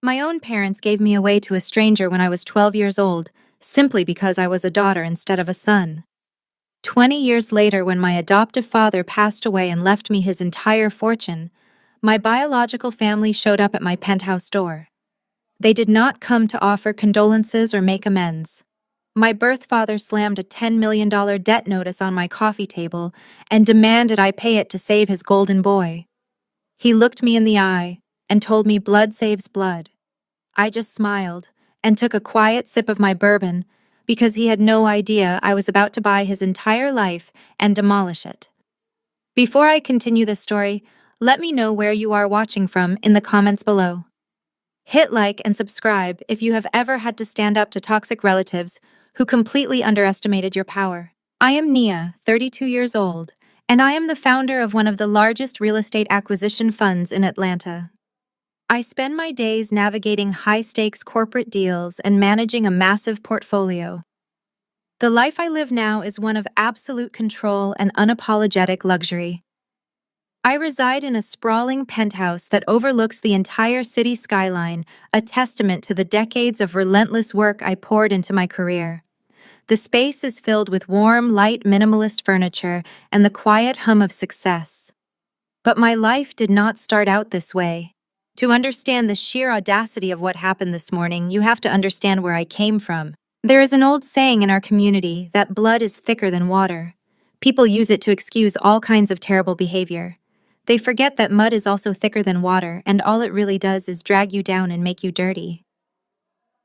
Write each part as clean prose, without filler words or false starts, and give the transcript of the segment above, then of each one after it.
My own parents gave me away to a stranger when I was 12 years old, simply because I was a daughter instead of a son. 20 years later, when my adoptive father passed away and left me his entire fortune, my biological family showed up at my penthouse door. They did not come to offer condolences or make amends. My birth father slammed a $10 million debt notice on my coffee table and demanded I pay it to save his golden boy. He looked me in the eye and told me blood saves blood. I just smiled and took a quiet sip of my bourbon because he had no idea I was about to buy his entire life and demolish it. Before I continue this story, let me know where you are watching from in the comments below. Hit like and subscribe if you have ever had to stand up to toxic relatives who completely underestimated your power. I am Nia, 32 years old, and I am the founder of one of the largest real estate acquisition funds in Atlanta. I spend my days navigating high-stakes corporate deals and managing a massive portfolio. The life I live now is one of absolute control and unapologetic luxury. I reside in a sprawling penthouse that overlooks the entire city skyline, a testament to the decades of relentless work I poured into my career. The space is filled with warm, light, minimalist furniture and the quiet hum of success. But my life did not start out this way. To understand the sheer audacity of what happened this morning, you have to understand where I came from. There is an old saying in our community that blood is thicker than water. People use it to excuse all kinds of terrible behavior. They forget that mud is also thicker than water, and all it really does is drag you down and make you dirty.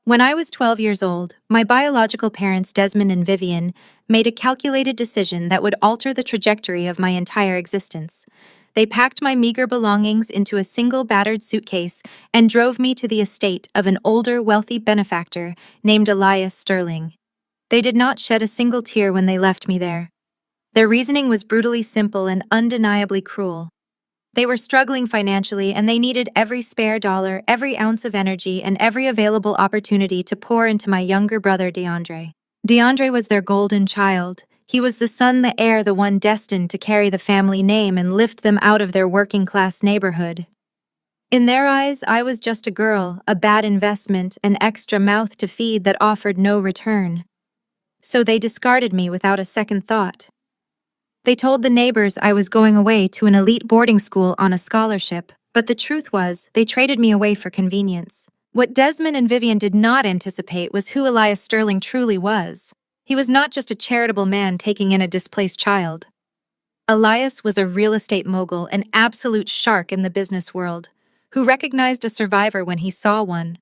When I was 12 years old, my biological parents, Desmond and Vivian, made a calculated decision that would alter the trajectory of my entire existence. They packed my meager belongings into a single battered suitcase and drove me to the estate of an older, wealthy benefactor named Elias Sterling. They did not shed a single tear when they left me there. Their reasoning was brutally simple and undeniably cruel. They were struggling financially, and they needed every spare dollar, every ounce of energy, and every available opportunity to pour into my younger brother, DeAndre. DeAndre was their golden child. He was the son, the heir, the one destined to carry the family name and lift them out of their working-class neighborhood. In their eyes, I was just a girl, a bad investment, an extra mouth to feed that offered no return. So they discarded me without a second thought. They told the neighbors I was going away to an elite boarding school on a scholarship, but the truth was, they traded me away for convenience. What Desmond and Vivian did not anticipate was who Elias Sterling truly was. He was not just a charitable man taking in a displaced child. Elias was a real estate mogul, an absolute shark in the business world, who recognized a survivor when he saw one.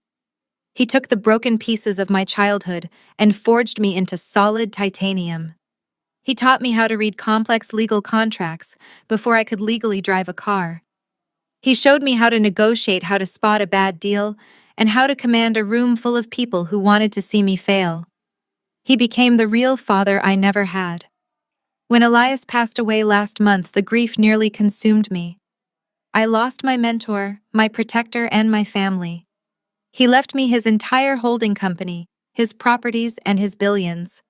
He took the broken pieces of my childhood and forged me into solid titanium. He taught me how to read complex legal contracts before I could legally drive a car. He showed me how to negotiate, how to spot a bad deal, and how to command a room full of people who wanted to see me fail. He became the real father I never had. When Elias passed away last month, the grief nearly consumed me. I lost my mentor, my protector, and my family. He left me his entire holding company, his properties, and his billions.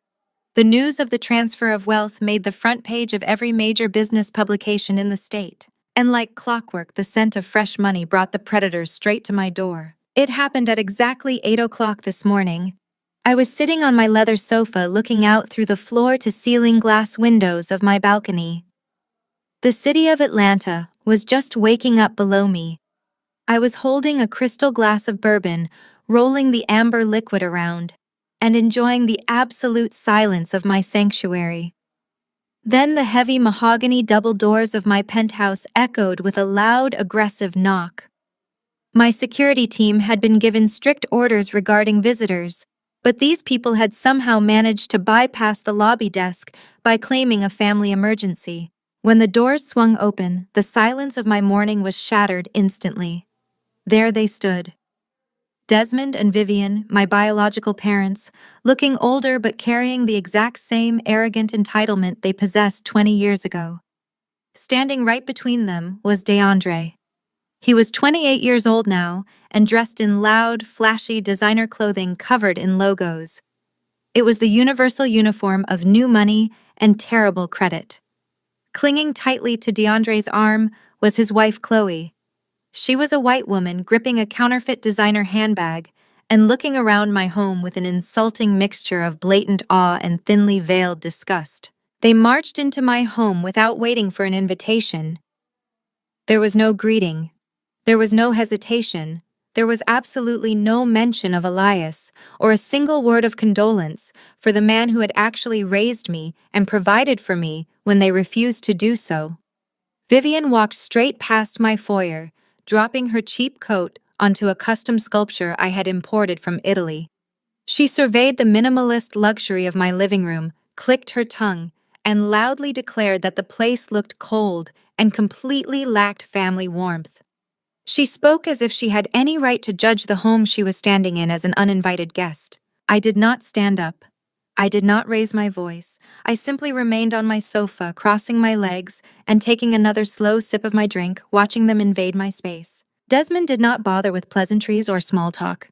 The news of the transfer of wealth made the front page of every major business publication in the state. And like clockwork, the scent of fresh money brought the predators straight to my door. It happened at exactly 8 o'clock this morning. I was sitting on my leather sofa looking out through the floor-to-ceiling glass windows of my balcony. The city of Atlanta was just waking up below me. I was holding a crystal glass of bourbon, rolling the amber liquid around, and enjoying the absolute silence of my sanctuary. Then the heavy mahogany double doors of my penthouse echoed with a loud, aggressive knock. My security team had been given strict orders regarding visitors, but these people had somehow managed to bypass the lobby desk by claiming a family emergency. When the doors swung open, the silence of my morning was shattered instantly. There they stood. Desmond and Vivian, my biological parents, looking older but carrying the exact same arrogant entitlement they possessed 20 years ago. Standing right between them was DeAndre. He was 28 years old now and dressed in loud, flashy designer clothing covered in logos. It was the universal uniform of new money and terrible credit. Clinging tightly to DeAndre's arm was his wife Chloe. She was a white woman gripping a counterfeit designer handbag and looking around my home with an insulting mixture of blatant awe and thinly veiled disgust. They marched into my home without waiting for an invitation. There was no greeting. There was no hesitation. There was absolutely no mention of Elias or a single word of condolence for the man who had actually raised me and provided for me when they refused to do so. Vivian walked straight past my foyer, dropping her cheap coat onto a custom sculpture I had imported from Italy. She surveyed the minimalist luxury of my living room, clicked her tongue, and loudly declared that the place looked cold and completely lacked family warmth. She spoke as if she had any right to judge the home she was standing in as an uninvited guest. I did not stand up. I did not raise my voice. I simply remained on my sofa, crossing my legs and taking another slow sip of my drink, watching them invade my space. Desmond did not bother with pleasantries or small talk.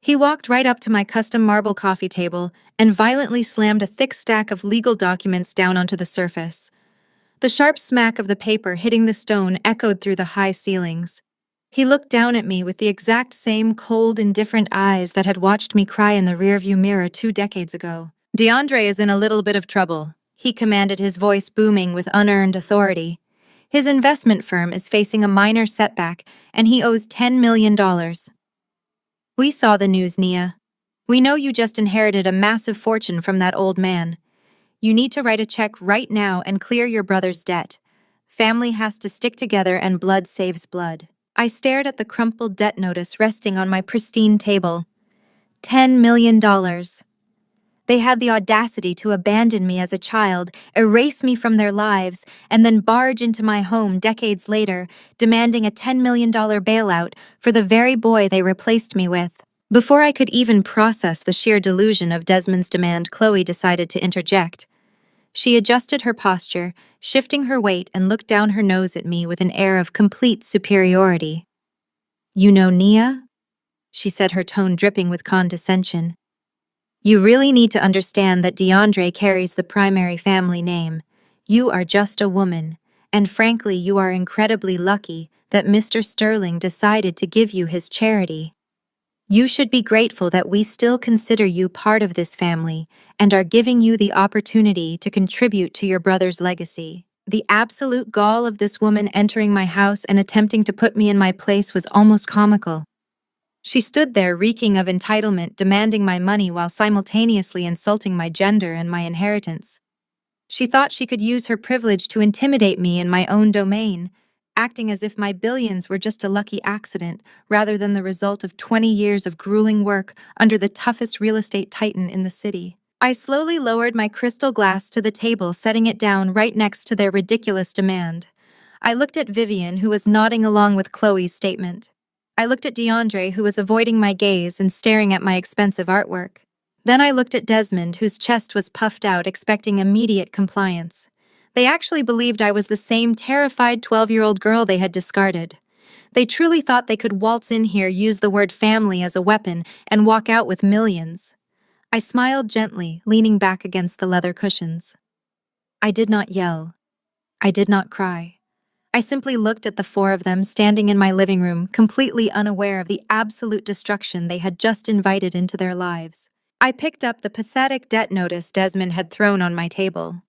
He walked right up to my custom marble coffee table and violently slammed a thick stack of legal documents down onto the surface. The sharp smack of the paper hitting the stone echoed through the high ceilings. He looked down at me with the exact same cold, indifferent eyes that had watched me cry in the rearview mirror 2 decades ago. "DeAndre is in a little bit of trouble," he commanded, his voice booming with unearned authority. "His investment firm is facing a minor setback, and he owes $10 million. We saw the news, Nia. We know you just inherited a massive fortune from that old man. You need to write a check right now and clear your brother's debt. Family has to stick together and blood saves blood." I stared at the crumpled debt notice resting on my pristine table. $10 million. They had the audacity to abandon me as a child, erase me from their lives, and then barge into my home decades later, demanding a $10 million bailout for the very boy they replaced me with. Before I could even process the sheer delusion of Desmond's demand, Chloe decided to interject. She adjusted her posture, shifting her weight, and looked down her nose at me with an air of complete superiority. "You know Nia?" she said, her tone dripping with condescension. "You really need to understand that DeAndre carries the primary family name. You are just a woman, and frankly, you are incredibly lucky that Mr. Sterling decided to give you his charity. You should be grateful that we still consider you part of this family and are giving you the opportunity to contribute to your brother's legacy." The absolute gall of this woman entering my house and attempting to put me in my place was almost comical. She stood there reeking of entitlement, demanding my money while simultaneously insulting my gender and my inheritance. She thought she could use her privilege to intimidate me in my own domain, acting as if my billions were just a lucky accident rather than the result of 20 years of grueling work under the toughest real estate titan in the city. I slowly lowered my crystal glass to the table, setting it down right next to their ridiculous demand. I looked at Vivian, who was nodding along with Chloe's statement. I looked at DeAndre, who was avoiding my gaze and staring at my expensive artwork. Then I looked at Desmond, whose chest was puffed out, expecting immediate compliance. They actually believed I was the same terrified 12-year-old girl they had discarded. They truly thought they could waltz in here, use the word family as a weapon, and walk out with millions. I smiled gently, leaning back against the leather cushions. I did not yell. I did not cry. I simply looked at the 4 of them standing in my living room, completely unaware of the absolute destruction they had just invited into their lives. I picked up the pathetic debt notice Desmond had thrown on my table.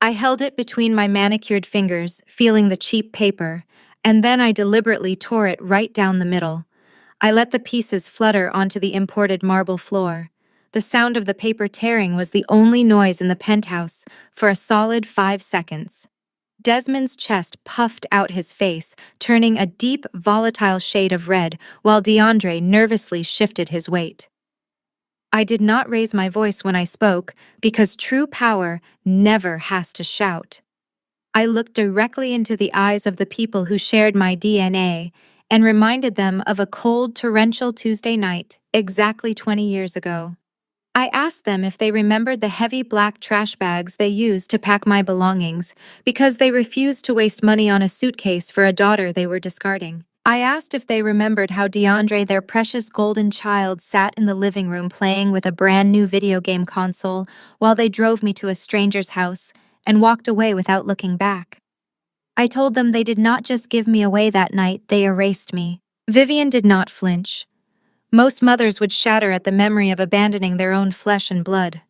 I held it between my manicured fingers, feeling the cheap paper, and then I deliberately tore it right down the middle. I let the pieces flutter onto the imported marble floor. The sound of the paper tearing was the only noise in the penthouse for a solid 5 seconds. Desmond's chest puffed out his face, turning a deep, volatile shade of red, while DeAndre nervously shifted his weight. I did not raise my voice when I spoke, because true power never has to shout. I looked directly into the eyes of the people who shared my DNA and reminded them of a cold, torrential Tuesday night, exactly 20 years ago. I asked them if they remembered the heavy black trash bags they used to pack my belongings, because they refused to waste money on a suitcase for a daughter they were discarding. I asked if they remembered how DeAndre, their precious golden child, sat in the living room playing with a brand new video game console while they drove me to a stranger's house and walked away without looking back. I told them they did not just give me away that night, they erased me. Vivian did not flinch. Most mothers would shatter at the memory of abandoning their own flesh and blood.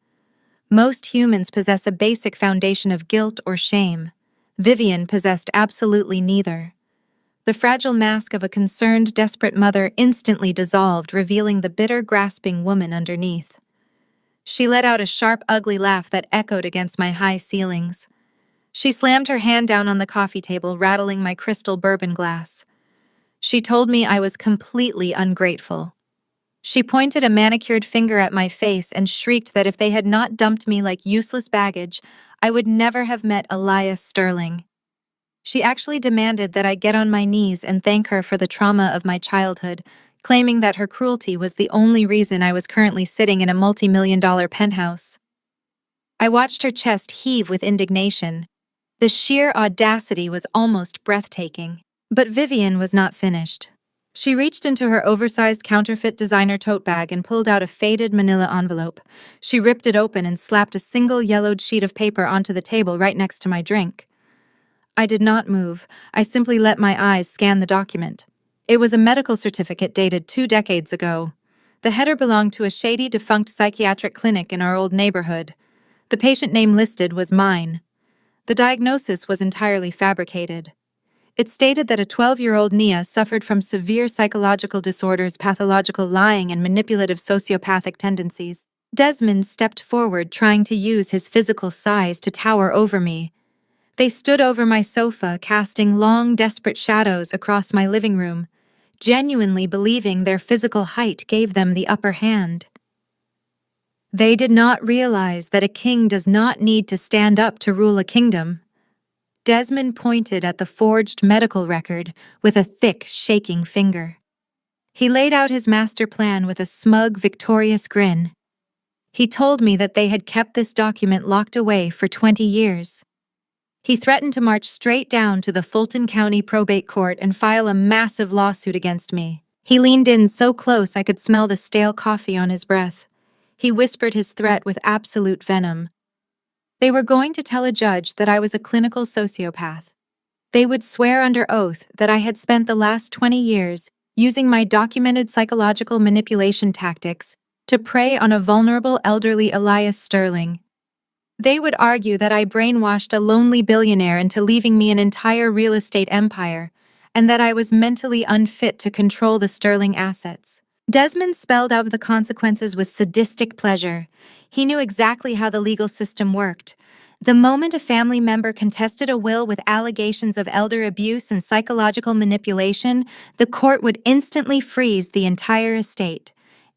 Most humans possess a basic foundation of guilt or shame. Vivian possessed absolutely neither. The fragile mask of a concerned, desperate mother instantly dissolved, revealing the bitter, grasping woman underneath. She let out a sharp, ugly laugh that echoed against my high ceilings. She slammed her hand down on the coffee table, rattling my crystal bourbon glass. She told me I was completely ungrateful. She pointed a manicured finger at my face and shrieked that if they had not dumped me like useless baggage, I would never have met Elias Sterling. She actually demanded that I get on my knees and thank her for the trauma of my childhood, claiming that her cruelty was the only reason I was currently sitting in a multi-million-dollar penthouse. I watched her chest heave with indignation. The sheer audacity was almost breathtaking. But Vivian was not finished. She reached into her oversized counterfeit designer tote bag and pulled out a faded manila envelope. She ripped it open and slapped a single yellowed sheet of paper onto the table right next to my drink. I did not move. I simply let my eyes scan the document. It was a medical certificate dated 2 decades ago. The header belonged to a shady, defunct psychiatric clinic in our old neighborhood. The patient name listed was mine. The diagnosis was entirely fabricated. It stated that a 12-year-old Nia suffered from severe psychological disorders, pathological lying, and manipulative sociopathic tendencies. Desmond stepped forward, trying to use his physical size to tower over me. They stood over my sofa, casting long, desperate shadows across my living room, genuinely believing their physical height gave them the upper hand. They did not realize that a king does not need to stand up to rule a kingdom. Desmond pointed at the forged medical record with a thick, shaking finger. He laid out his master plan with a smug, victorious grin. He told me that they had kept this document locked away for 20 years. He threatened to march straight down to the Fulton County Probate Court and file a massive lawsuit against me. He leaned in so close I could smell the stale coffee on his breath. He whispered his threat with absolute venom. They were going to tell a judge that I was a clinical sociopath. They would swear under oath that I had spent the last 20 years using my documented psychological manipulation tactics to prey on a vulnerable elderly Elias Sterling. They would argue that I brainwashed a lonely billionaire into leaving me an entire real estate empire, and that I was mentally unfit to control the Sterling assets. Desmond spelled out the consequences with sadistic pleasure. He knew exactly how the legal system worked. The moment a family member contested a will with allegations of elder abuse and psychological manipulation, the court would instantly freeze the entire estate.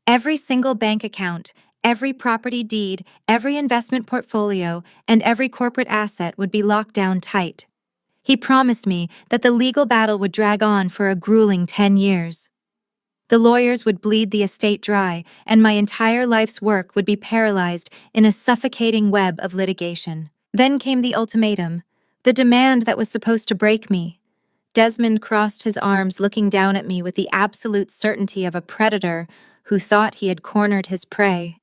Every single bank account, every property deed, every investment portfolio, and every corporate asset would be locked down tight. He promised me that the legal battle would drag on for a grueling 10 years. The lawyers would bleed the estate dry, and my entire life's work would be paralyzed in a suffocating web of litigation. Then came the ultimatum, the demand that was supposed to break me. Desmond crossed his arms, looking down at me with the absolute certainty of a predator who thought he had cornered his prey.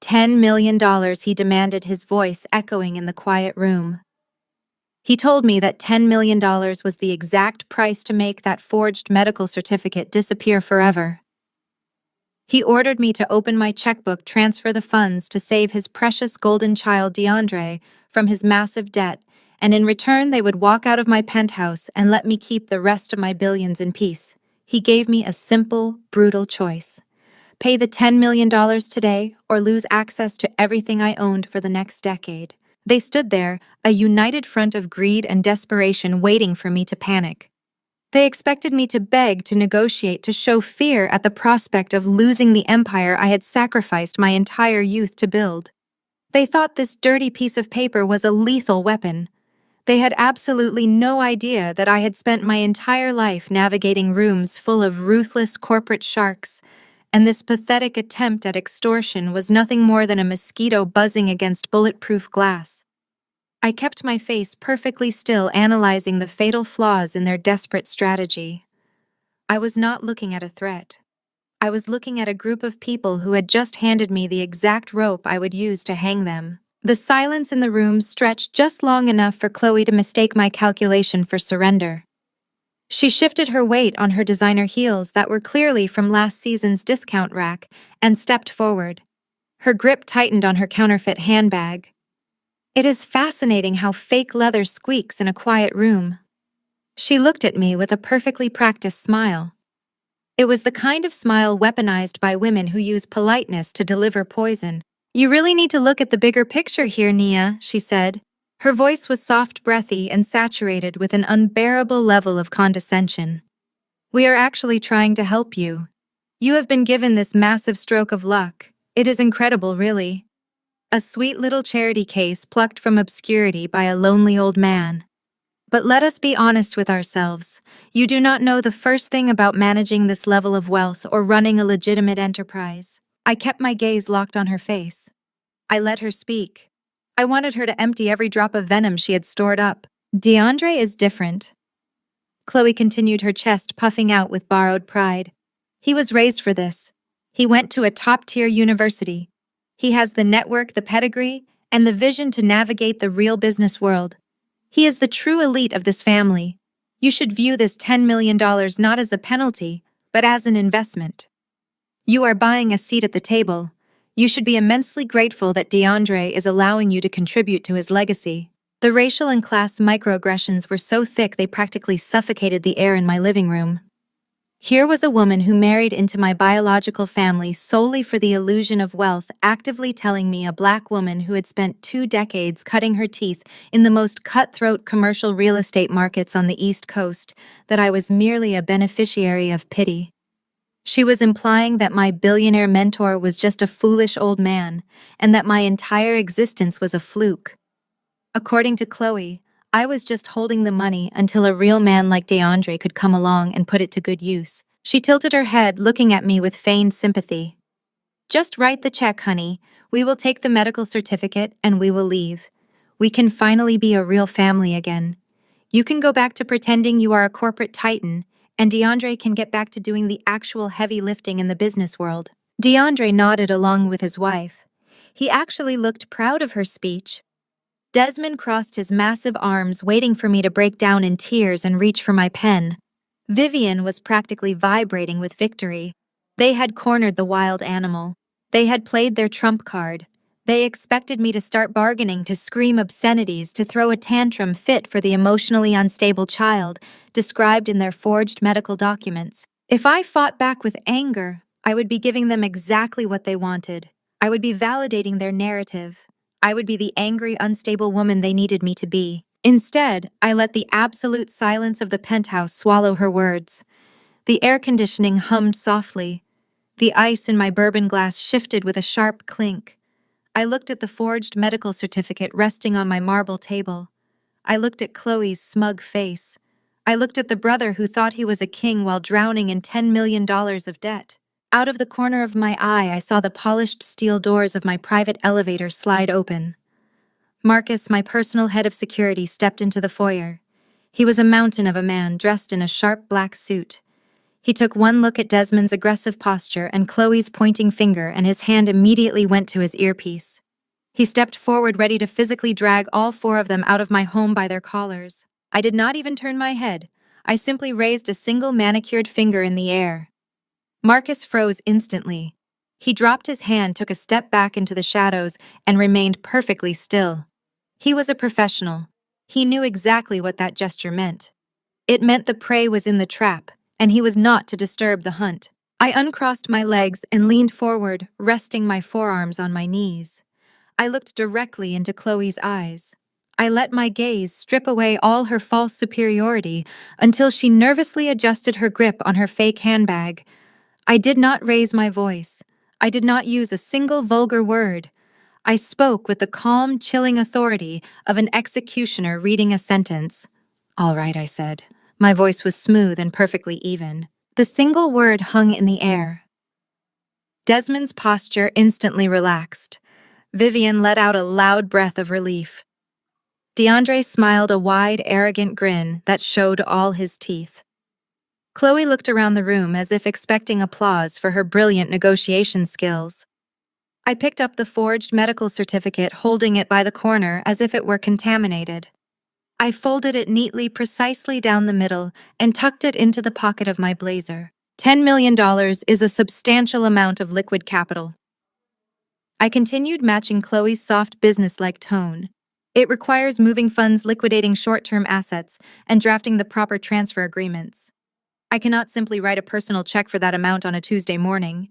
$10 million, he demanded, his voice echoing in the quiet room. He told me that $10 million was the exact price to make that forged medical certificate disappear forever. He ordered me to open my checkbook, transfer the funds to save his precious golden child DeAndre from his massive debt, and in return they would walk out of my penthouse and let me keep the rest of my billions in peace. He gave me a simple, brutal choice. Pay the $10 million today or lose access to everything I owned for the next decade. They stood there, a united front of greed and desperation, waiting for me to panic. They expected me to beg, to negotiate, to show fear at the prospect of losing the empire I had sacrificed my entire youth to build. They thought this dirty piece of paper was a lethal weapon. They had absolutely no idea that I had spent my entire life navigating rooms full of ruthless corporate sharks, and this pathetic attempt at extortion was nothing more than a mosquito buzzing against bulletproof glass. I kept my face perfectly still, analyzing the fatal flaws in their desperate strategy. I was not looking at a threat. I was looking at a group of people who had just handed me the exact rope I would use to hang them. The silence in the room stretched just long enough for Chloe to mistake my calculation for surrender. She shifted her weight on her designer heels that were clearly from last season's discount rack and stepped forward. Her grip tightened on her counterfeit handbag. It is fascinating how fake leather squeaks in a quiet room. She looked at me with a perfectly practiced smile. It was the kind of smile weaponized by women who use politeness to deliver poison. "You really need to look at the bigger picture here, Nia," she said. Her voice was soft, breathy, and saturated with an unbearable level of condescension. "We are actually trying to help you. You have been given this massive stroke of luck. It is incredible, really. A sweet little charity case plucked from obscurity by a lonely old man. But let us be honest with ourselves. You do not know the first thing about managing this level of wealth or running a legitimate enterprise." I kept my gaze locked on her face. I let her speak. I wanted her to empty every drop of venom she had stored up. "DeAndre is different." Chloe continued, her chest puffing out with borrowed pride. "He was raised for this. He went to a top-tier university. He has the network, the pedigree, and the vision to navigate the real business world. He is the true elite of this family. You should view this $10 million not as a penalty, but as an investment. You are buying a seat at the table. You should be immensely grateful that DeAndre is allowing you to contribute to his legacy." The racial and class microaggressions were so thick they practically suffocated the air in my living room. Here was a woman who married into my biological family solely for the illusion of wealth, actively telling me, a black woman who had spent 2 decades cutting her teeth in the most cutthroat commercial real estate markets on the East Coast, that I was merely a beneficiary of pity. She was implying that my billionaire mentor was just a foolish old man, and that my entire existence was a fluke. According to Chloe, I was just holding the money until a real man like DeAndre could come along and put it to good use. She tilted her head, looking at me with feigned sympathy. "Just write the check, honey. We will take the medical certificate and we will leave. We can finally be a real family again. You can go back to pretending you are a corporate titan, and DeAndre can get back to doing the actual heavy lifting in the business world." DeAndre nodded along with his wife. He actually looked proud of her speech. Desmond crossed his massive arms, waiting for me to break down in tears and reach for my pen. Vivian was practically vibrating with victory. They had cornered the wild animal. They had played their trump card. They expected me to start bargaining, to scream obscenities, to throw a tantrum fit for the emotionally unstable child described in their forged medical documents. If I fought back with anger, I would be giving them exactly what they wanted. I would be validating their narrative. I would be the angry, unstable woman they needed me to be. Instead, I let the absolute silence of the penthouse swallow her words. The air conditioning hummed softly. The ice in my bourbon glass shifted with a sharp clink. I looked at the forged medical certificate resting on my marble table. I looked at Chloe's smug face. I looked at the brother who thought he was a king while drowning in $10 million of debt. Out of the corner of my eye, I saw the polished steel doors of my private elevator slide open. Marcus, my personal head of security, stepped into the foyer. He was a mountain of a man dressed in a sharp black suit. He took one look at Desmond's aggressive posture and Chloe's pointing finger, and his hand immediately went to his earpiece. He stepped forward, ready to physically drag all 4 of them out of my home by their collars. I did not even turn my head. I simply raised a single manicured finger in the air. Marcus froze instantly. He dropped his hand, took a step back into the shadows, and remained perfectly still. He was a professional. He knew exactly what that gesture meant. It meant the prey was in the trap, and he was not to disturb the hunt. I uncrossed my legs and leaned forward, resting my forearms on my knees. I looked directly into Chloe's eyes. I let my gaze strip away all her false superiority until she nervously adjusted her grip on her fake handbag. I did not raise my voice. I did not use a single vulgar word. I spoke with the calm, chilling authority of an executioner reading a sentence. "All right," I said. My voice was smooth and perfectly even. The single word hung in the air. Desmond's posture instantly relaxed. Vivian let out a loud breath of relief. DeAndre smiled a wide, arrogant grin that showed all his teeth. Chloe looked around the room as if expecting applause for her brilliant negotiation skills. I picked up the forged medical certificate, holding it by the corner as if it were contaminated. I folded it neatly, precisely down the middle, and tucked it into the pocket of my blazer. $10 million is a substantial amount of liquid capital. I continued, matching Chloe's soft business-like tone. It requires moving funds, liquidating short-term assets, and drafting the proper transfer agreements. I cannot simply write a personal check for that amount on a Tuesday morning.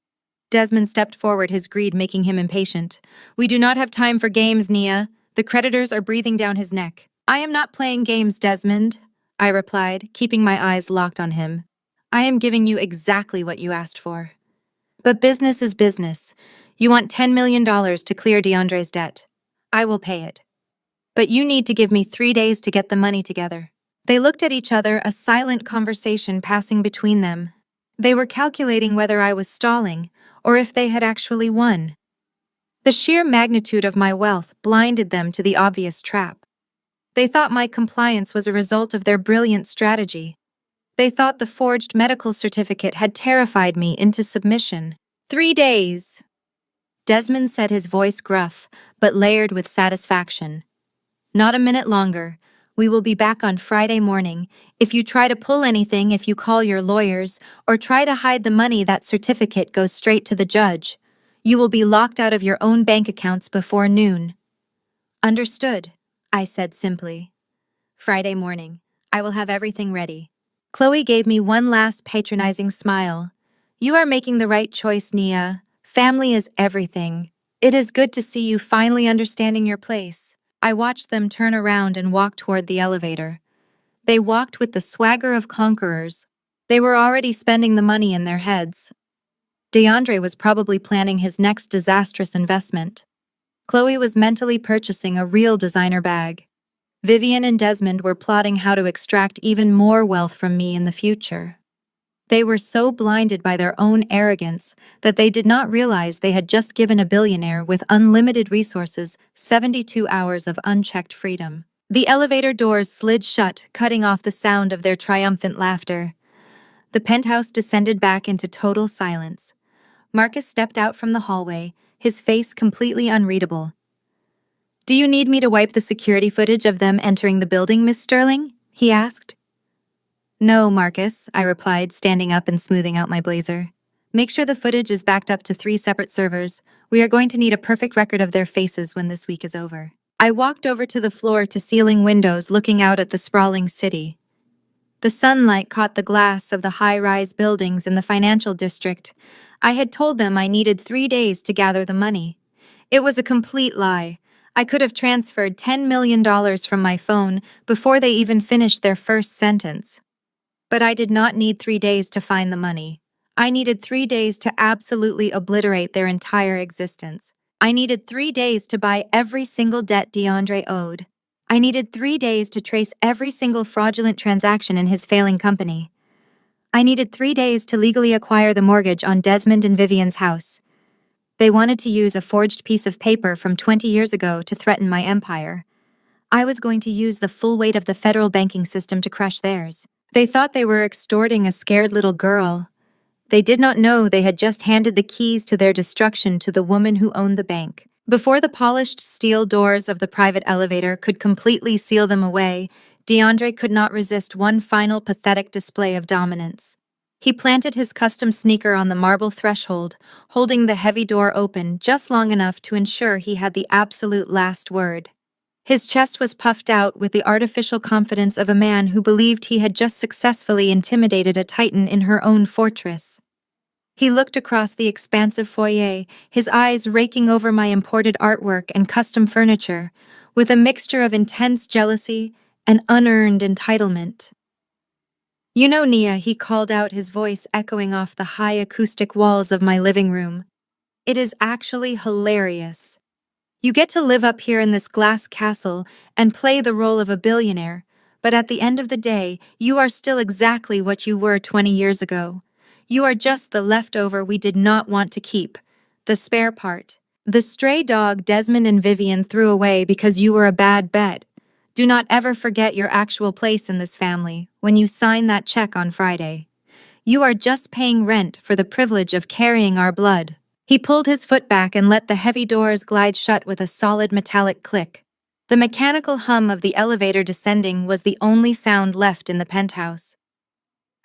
Desmond stepped forward, his greed making him impatient. We do not have time for games, Nia. The creditors are breathing down his neck. I am not playing games, Desmond, I replied, keeping my eyes locked on him. I am giving you exactly what you asked for. But business is business. You want $10 million to clear DeAndre's debt. I will pay it. But you need to give me 3 days to get the money together. They looked at each other, a silent conversation passing between them. They were calculating whether I was stalling or if they had actually won. The sheer magnitude of my wealth blinded them to the obvious trap. They thought my compliance was a result of their brilliant strategy. They thought the forged medical certificate had terrified me into submission. 3 days, Desmond said, his voice gruff, but layered with satisfaction. Not a minute longer. We will be back on Friday morning. If you try to pull anything, if you call your lawyers, or try to hide the money, that certificate goes straight to the judge. You will be locked out of your own bank accounts before noon. Understood, I said simply. Friday morning. I will have everything ready. Chloe gave me one last patronizing smile. You are making the right choice, Nia. Family is everything. It is good to see you finally understanding your place. I watched them turn around and walk toward the elevator. They walked with the swagger of conquerors. They were already spending the money in their heads. DeAndre was probably planning his next disastrous investment. Chloe was mentally purchasing a real designer bag. Vivian and Desmond were plotting how to extract even more wealth from me in the future. They were so blinded by their own arrogance that they did not realize they had just given a billionaire with unlimited resources 72 hours of unchecked freedom. The elevator doors slid shut, cutting off the sound of their triumphant laughter. The penthouse descended back into total silence. Marcus stepped out from the hallway, his face completely unreadable. Do you need me to wipe the security footage of them entering the building, Miss Sterling? He asked. No, Marcus, I replied, standing up and smoothing out my blazer. Make sure the footage is backed up to 3 separate servers. We are going to need a perfect record of their faces when this week is over. I walked over to the floor-to-ceiling windows, looking out at the sprawling city. The sunlight caught the glass of the high-rise buildings in the financial district. I had told them I needed 3 days to gather the money. It was a complete lie. I could have transferred $10 million from my phone before they even finished their first sentence. But I did not need 3 days to find the money. I needed 3 days to absolutely obliterate their entire existence. I needed 3 days to buy every single debt DeAndre owed. I needed 3 days to trace every single fraudulent transaction in his failing company. I needed 3 days to legally acquire the mortgage on Desmond and Vivian's house. They wanted to use a forged piece of paper from 20 years ago to threaten my empire. I was going to use the full weight of the federal banking system to crush theirs. They thought they were extorting a scared little girl. They did not know they had just handed the keys to their destruction to the woman who owned the bank. Before the polished steel doors of the private elevator could completely seal them away, DeAndre could not resist one final pathetic display of dominance. He planted his custom sneaker on the marble threshold, holding the heavy door open just long enough to ensure he had the absolute last word. His chest was puffed out with the artificial confidence of a man who believed he had just successfully intimidated a titan in her own fortress. He looked across the expansive foyer, his eyes raking over my imported artwork and custom furniture, with a mixture of intense jealousy and unearned entitlement. You know, Nia, he called out, his voice echoing off the high acoustic walls of my living room. It is actually hilarious. You get to live up here in this glass castle and play the role of a billionaire, but at the end of the day, you are still exactly what you were 20 years ago. You are just the leftover we did not want to keep, the spare part. The stray dog Desmond and Vivian threw away because you were a bad bet. Do not ever forget your actual place in this family when you sign that check on Friday. You are just paying rent for the privilege of carrying our blood. He pulled his foot back and let the heavy doors glide shut with a solid metallic click. The mechanical hum of the elevator descending was the only sound left in the penthouse.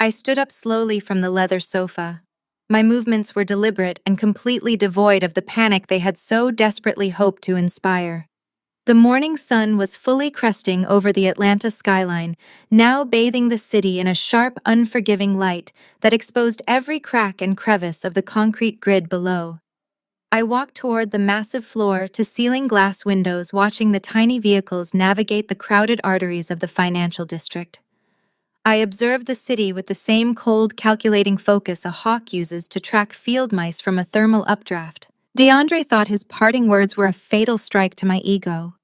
I stood up slowly from the leather sofa. My movements were deliberate and completely devoid of the panic they had so desperately hoped to inspire. The morning sun was fully cresting over the Atlanta skyline, now bathing the city in a sharp, unforgiving light that exposed every crack and crevice of the concrete grid below. I walked toward the massive floor-to-ceiling glass windows, watching the tiny vehicles navigate the crowded arteries of the financial district. I observed the city with the same cold, calculating focus a hawk uses to track field mice from a thermal updraft. DeAndre thought his parting words were a fatal strike to my ego.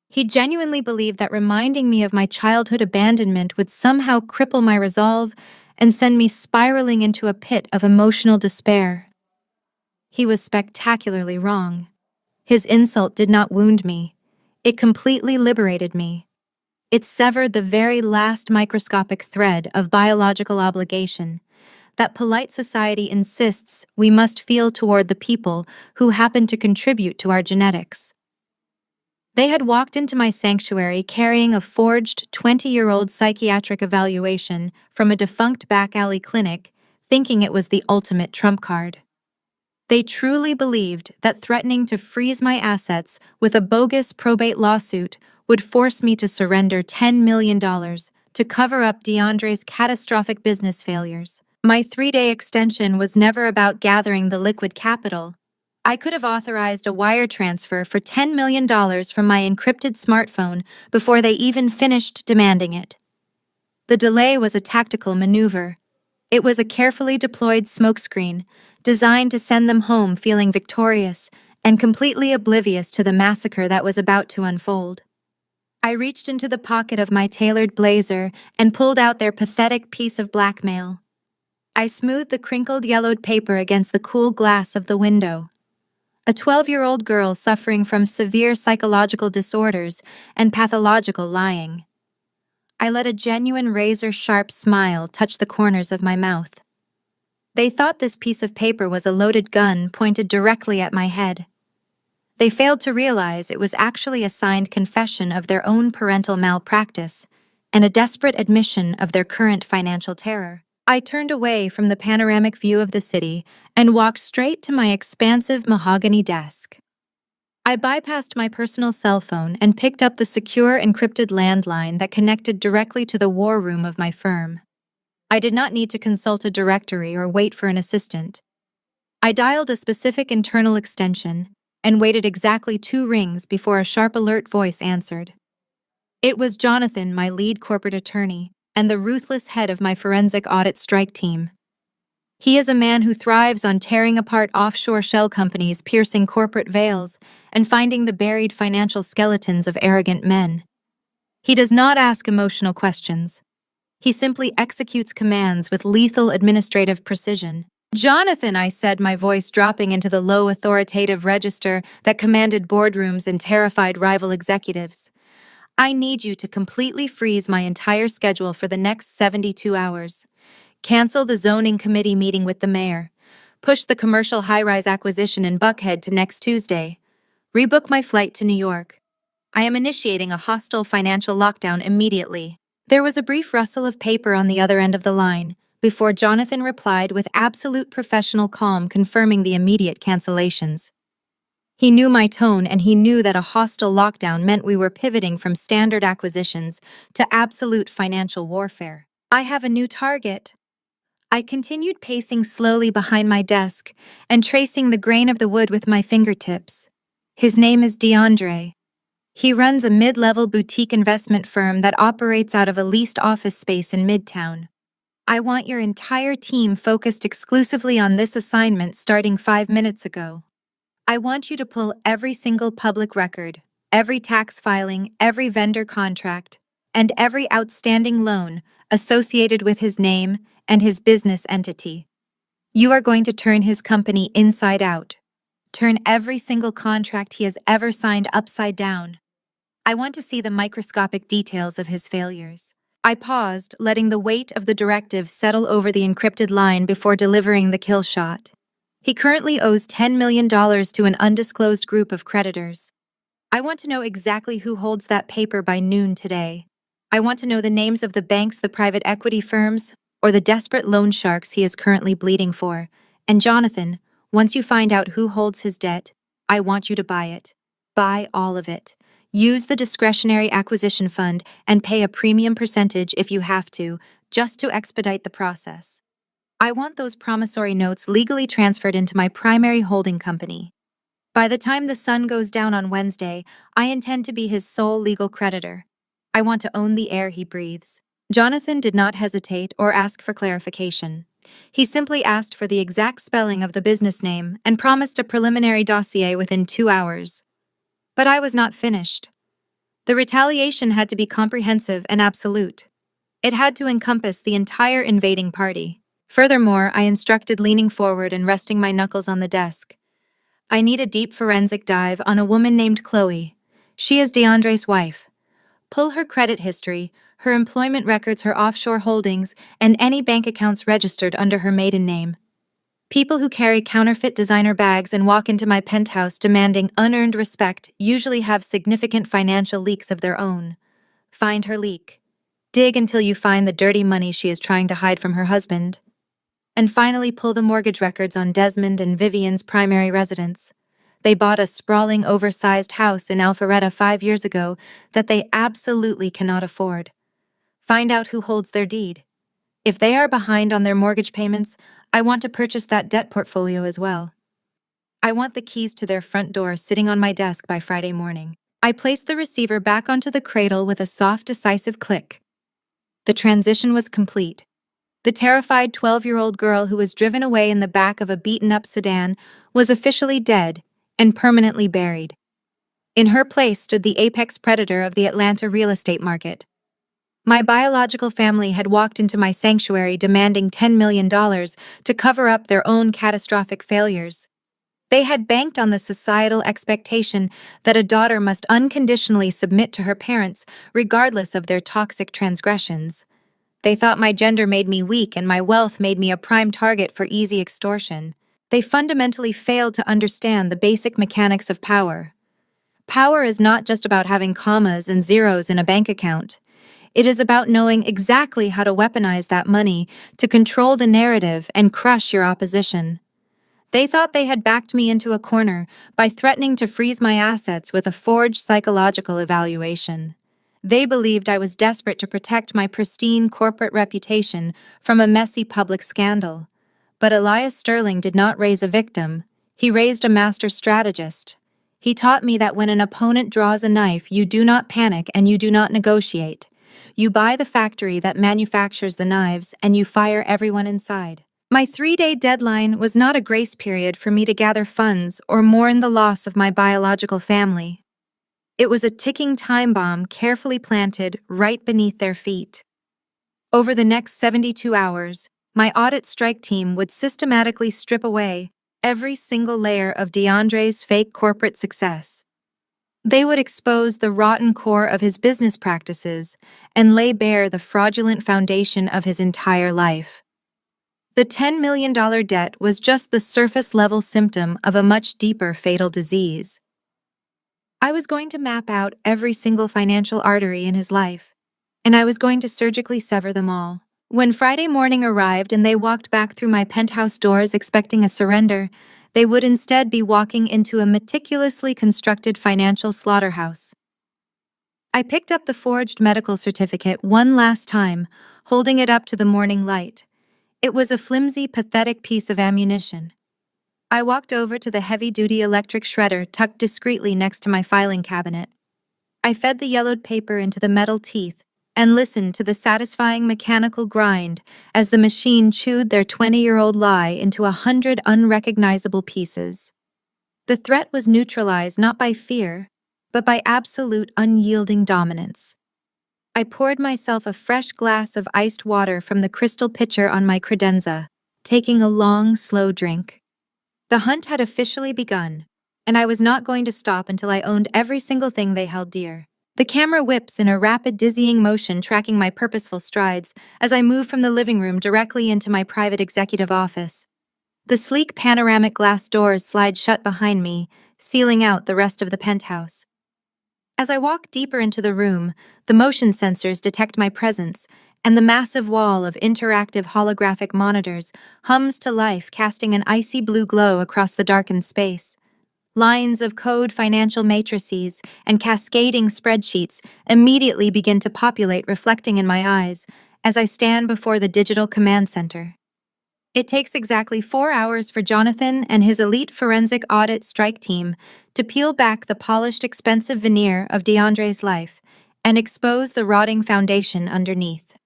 He genuinely believed that reminding me of my childhood abandonment would somehow cripple my resolve and send me spiraling into a pit of emotional despair. He was spectacularly wrong. His insult did not wound me. It completely liberated me. It severed the very last microscopic thread of biological obligation that polite society insists we must feel toward the people who happen to contribute to our genetics. They had walked into my sanctuary carrying a forged 20-year-old psychiatric evaluation from a defunct back alley clinic, thinking it was the ultimate trump card. They truly believed that threatening to freeze my assets with a bogus probate lawsuit would force me to surrender $10 million to cover up DeAndre's catastrophic business failures. My 3-day extension was never about gathering the liquid capital. I could have authorized a wire transfer for $10 million from my encrypted smartphone before they even finished demanding it. The delay was a tactical maneuver. It was a carefully deployed smokescreen, designed to send them home feeling victorious and completely oblivious to the massacre that was about to unfold. I reached into the pocket of my tailored blazer and pulled out their pathetic piece of blackmail. I smoothed the crinkled yellowed paper against the cool glass of the window. A 12-year-old girl suffering from severe psychological disorders and pathological lying. I let a genuine razor-sharp smile touch the corners of my mouth. They thought this piece of paper was a loaded gun pointed directly at my head. They failed to realize it was actually a signed confession of their own parental malpractice and a desperate admission of their current financial terror. I turned away from the panoramic view of the city and walked straight to my expansive mahogany desk. I bypassed my personal cell phone and picked up the secure encrypted landline that connected directly to the war room of my firm. I did not need to consult a directory or wait for an assistant. I dialed a specific internal extension and waited exactly 2 rings before a sharp alert voice answered. It was Jonathan, my lead corporate attorney, and the ruthless head of my forensic audit strike team. He is a man who thrives on tearing apart offshore shell companies, piercing corporate veils, and finding the buried financial skeletons of arrogant men. He does not ask emotional questions. He simply executes commands with lethal administrative precision. "Jonathan," I said, my voice dropping into the low authoritative register that commanded boardrooms and terrified rival executives. "I need you to completely freeze my entire schedule for the next 72 hours. Cancel the zoning committee meeting with the mayor. Push the commercial high-rise acquisition in Buckhead to next Tuesday. Rebook my flight to New York. I am initiating a hostile financial lockdown immediately." There was a brief rustle of paper on the other end of the line, before Jonathan replied with absolute professional calm, confirming the immediate cancellations. He knew my tone, and he knew that a hostile lockdown meant we were pivoting from standard acquisitions to absolute financial warfare. "I have a new target." I continued pacing slowly behind my desk and tracing the grain of the wood with my fingertips. "His name is DeAndre. He runs a mid-level boutique investment firm that operates out of a leased office space in Midtown. I want your entire team focused exclusively on this assignment starting 5 minutes ago. I want you to pull every single public record, every tax filing, every vendor contract, and every outstanding loan associated with his name and his business entity. You are going to turn his company inside out. Turn every single contract he has ever signed upside down. I want to see the microscopic details of his failures." I paused, letting the weight of the directive settle over the encrypted line before delivering the kill shot. He currently owes $10 million to an undisclosed group of creditors. I want to know exactly who holds that paper by noon today. I want to know the names of the banks, the private equity firms, or the desperate loan sharks he is currently bleeding for. And Jonathan, once you find out who holds his debt, I want you to buy it. Buy all of it. Use the discretionary acquisition fund and pay a premium percentage if you have to, just to expedite the process. I want those promissory notes legally transferred into my primary holding company. By the time the sun goes down on Wednesday, I intend to be his sole legal creditor. I want to own the air he breathes. Jonathan did not hesitate or ask for clarification. He simply asked for the exact spelling of the business name and promised a preliminary dossier within 2 hours. But I was not finished. The retaliation had to be comprehensive and absolute. It had to encompass the entire invading party. Furthermore, I instructed leaning forward and resting my knuckles on the desk. I need a deep forensic dive on a woman named Chloe. She is DeAndre's wife. Pull her credit history, her employment records, her offshore holdings, and any bank accounts registered under her maiden name. People who carry counterfeit designer bags and walk into my penthouse demanding unearned respect usually have significant financial leaks of their own. Find her leak. Dig until you find the dirty money she is trying to hide from her husband. And finally pull the mortgage records on Desmond and Vivian's primary residence. They bought a sprawling, oversized house in Alpharetta 5 years ago that they absolutely cannot afford. Find out who holds their deed. If they are behind on their mortgage payments, I want to purchase that debt portfolio as well. I want the keys to their front door sitting on my desk by Friday morning. I placed the receiver back onto the cradle with a soft, decisive click. The transition was complete. The terrified 12-year-old girl who was driven away in the back of a beaten-up sedan was officially dead and permanently buried. In her place stood the apex predator of the Atlanta real estate market. My biological family had walked into my sanctuary demanding $10 million to cover up their own catastrophic failures. They had banked on the societal expectation that a daughter must unconditionally submit to her parents regardless of their toxic transgressions. They thought my gender made me weak and my wealth made me a prime target for easy extortion. They fundamentally failed to understand the basic mechanics of power. Power is not just about having commas and zeros in a bank account. It is about knowing exactly how to weaponize that money to control the narrative and crush your opposition. They thought they had backed me into a corner by threatening to freeze my assets with a forged psychological evaluation. They believed I was desperate to protect my pristine corporate reputation from a messy public scandal. But Elias Sterling did not raise a victim. He raised a master strategist. He taught me that when an opponent draws a knife, you do not panic and you do not negotiate. You buy the factory that manufactures the knives and you fire everyone inside. My 3-day deadline was not a grace period for me to gather funds or mourn the loss of my biological family. It was a ticking time bomb carefully planted right beneath their feet. Over the next 72 hours, my audit strike team would systematically strip away every single layer of DeAndre's fake corporate success. They would expose the rotten core of his business practices and lay bare the fraudulent foundation of his entire life. The $10 million debt was just the surface-level symptom of a much deeper fatal disease. I was going to map out every single financial artery in his life, and I was going to surgically sever them all. When Friday morning arrived and they walked back through my penthouse doors expecting a surrender, they would instead be walking into a meticulously constructed financial slaughterhouse. I picked up the forged medical certificate one last time, holding it up to the morning light. It was a flimsy, pathetic piece of ammunition. I walked over to the heavy-duty electric shredder tucked discreetly next to my filing cabinet. I fed the yellowed paper into the metal teeth and listened to the satisfying mechanical grind as the machine chewed their 20-year-old lie into 100 unrecognizable pieces. The threat was neutralized not by fear, but by absolute unyielding dominance. I poured myself a fresh glass of iced water from the crystal pitcher on my credenza, taking a long, slow drink. The hunt had officially begun, and I was not going to stop until I owned every single thing they held dear. The camera whips in a rapid, dizzying motion tracking my purposeful strides as I move from the living room directly into my private executive office. The sleek panoramic glass doors slide shut behind me, sealing out the rest of the penthouse. As I walk deeper into the room, the motion sensors detect my presence, and the massive wall of interactive holographic monitors hums to life, casting an icy blue glow across the darkened space. Lines of code financial matrices and cascading spreadsheets immediately begin to populate, reflecting in my eyes as I stand before the digital command center. It takes exactly 4 hours for Jonathan and his elite forensic audit strike team to peel back the polished, expensive veneer of DeAndre's life and expose the rotting foundation underneath.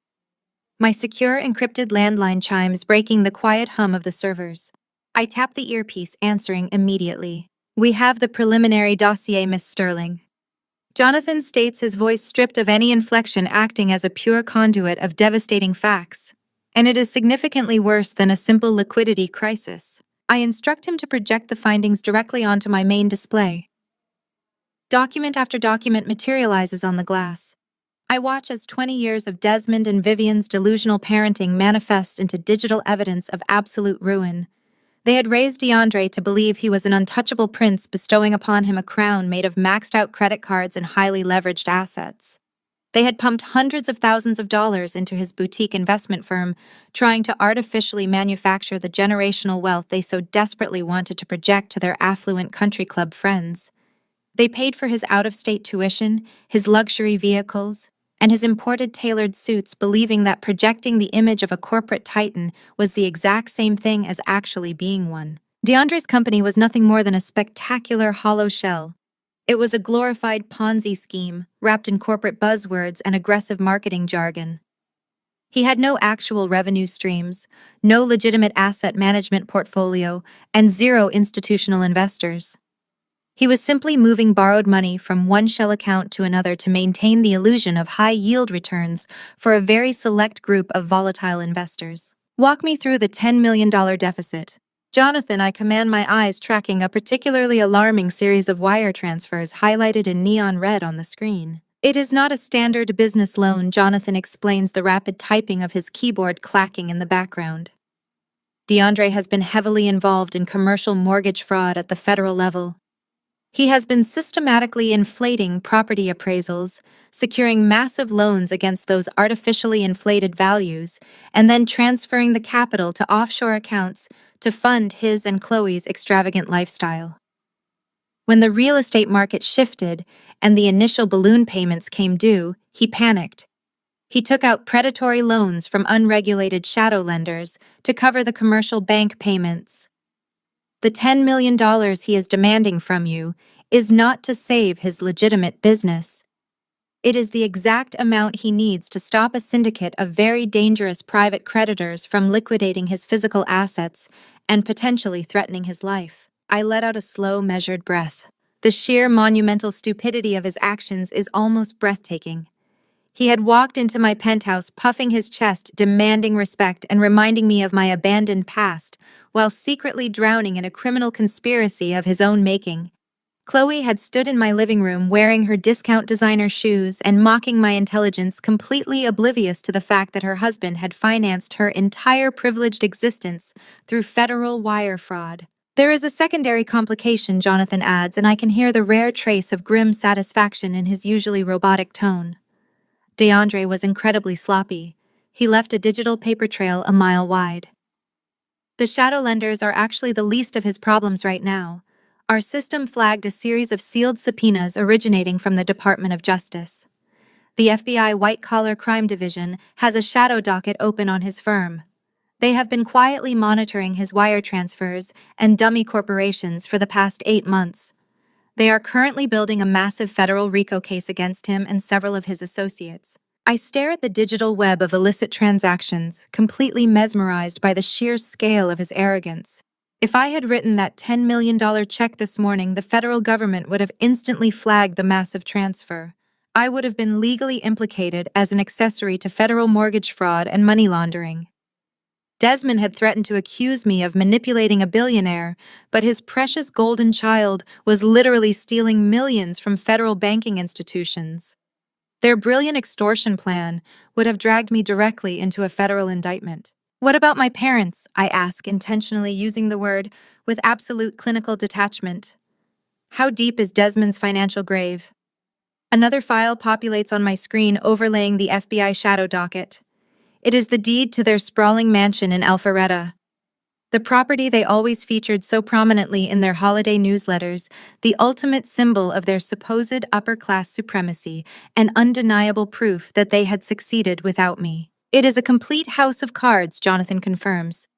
My secure, encrypted landline chimes breaking the quiet hum of the servers. I tap the earpiece, answering immediately. "We have the preliminary dossier, Miss Sterling." Jonathan states, his voice stripped of any inflection, acting as a pure conduit of devastating facts. And it is significantly worse than a simple liquidity crisis. I instruct him to project the findings directly onto my main display. Document after document materializes on the glass. I watch as 20 years of Desmond and Vivian's delusional parenting manifests into digital evidence of absolute ruin. They had raised DeAndre to believe he was an untouchable prince, bestowing upon him a crown made of maxed-out credit cards and highly leveraged assets. They had pumped hundreds of thousands of dollars into his boutique investment firm, trying to artificially manufacture the generational wealth they so desperately wanted to project to their affluent country club friends. They paid for his out-of-state tuition, his luxury vehicles, and his imported tailored suits, believing that projecting the image of a corporate titan was the exact same thing as actually being one. DeAndre's company was nothing more than a spectacular hollow shell. It was a glorified Ponzi scheme, wrapped in corporate buzzwords and aggressive marketing jargon. He had no actual revenue streams, no legitimate asset management portfolio, and zero institutional investors. He was simply moving borrowed money from one shell account to another to maintain the illusion of high yield returns for a very select group of volatile investors. Walk me through the $10 million deficit. Jonathan, I command my eyes, tracking a particularly alarming series of wire transfers highlighted in neon red on the screen. It is not a standard business loan, Jonathan explains, the rapid typing of his keyboard clacking in the background. DeAndre has been heavily involved in commercial mortgage fraud at the federal level. He has been systematically inflating property appraisals, securing massive loans against those artificially inflated values, and then transferring the capital to offshore accounts to fund his and Chloe's extravagant lifestyle. When the real estate market shifted and the initial balloon payments came due, he panicked. He took out predatory loans from unregulated shadow lenders to cover the commercial bank payments. The $10 million he is demanding from you is not to save his legitimate business. It is the exact amount he needs to stop a syndicate of very dangerous private creditors from liquidating his physical assets and potentially threatening his life. I let out a slow, measured breath. The sheer monumental stupidity of his actions is almost breathtaking. He had walked into my penthouse puffing his chest, demanding respect and reminding me of my abandoned past, while secretly drowning in a criminal conspiracy of his own making. Chloe had stood in my living room wearing her discount designer shoes and mocking my intelligence, completely oblivious to the fact that her husband had financed her entire privileged existence through federal wire fraud. There is a secondary complication, Jonathan adds, and I can hear the rare trace of grim satisfaction in his usually robotic tone. DeAndre was incredibly sloppy. He left a digital paper trail a mile wide. The shadow lenders are actually the least of his problems right now. Our system flagged a series of sealed subpoenas originating from the Department of Justice. The FBI White-Collar Crime Division has a shadow docket open on his firm. They have been quietly monitoring his wire transfers and dummy corporations for the past 8 months. They are currently building a massive federal RICO case against him and several of his associates. I stare at the digital web of illicit transactions, completely mesmerized by the sheer scale of his arrogance. If I had written that $10 million check this morning, the federal government would have instantly flagged the massive transfer. I would have been legally implicated as an accessory to federal mortgage fraud and money laundering. Desmond had threatened to accuse me of manipulating a billionaire, but his precious golden child was literally stealing millions from federal banking institutions. Their brilliant extortion plan would have dragged me directly into a federal indictment. What about my parents? I ask, intentionally using the word with absolute clinical detachment. How deep is Desmond's financial grave? Another file populates on my screen, overlaying the FBI shadow docket. It is the deed to their sprawling mansion in Alpharetta. The property they always featured so prominently in their holiday newsletters, the ultimate symbol of their supposed upper-class supremacy and undeniable proof that they had succeeded without me. It is a complete house of cards, Jonathan confirms.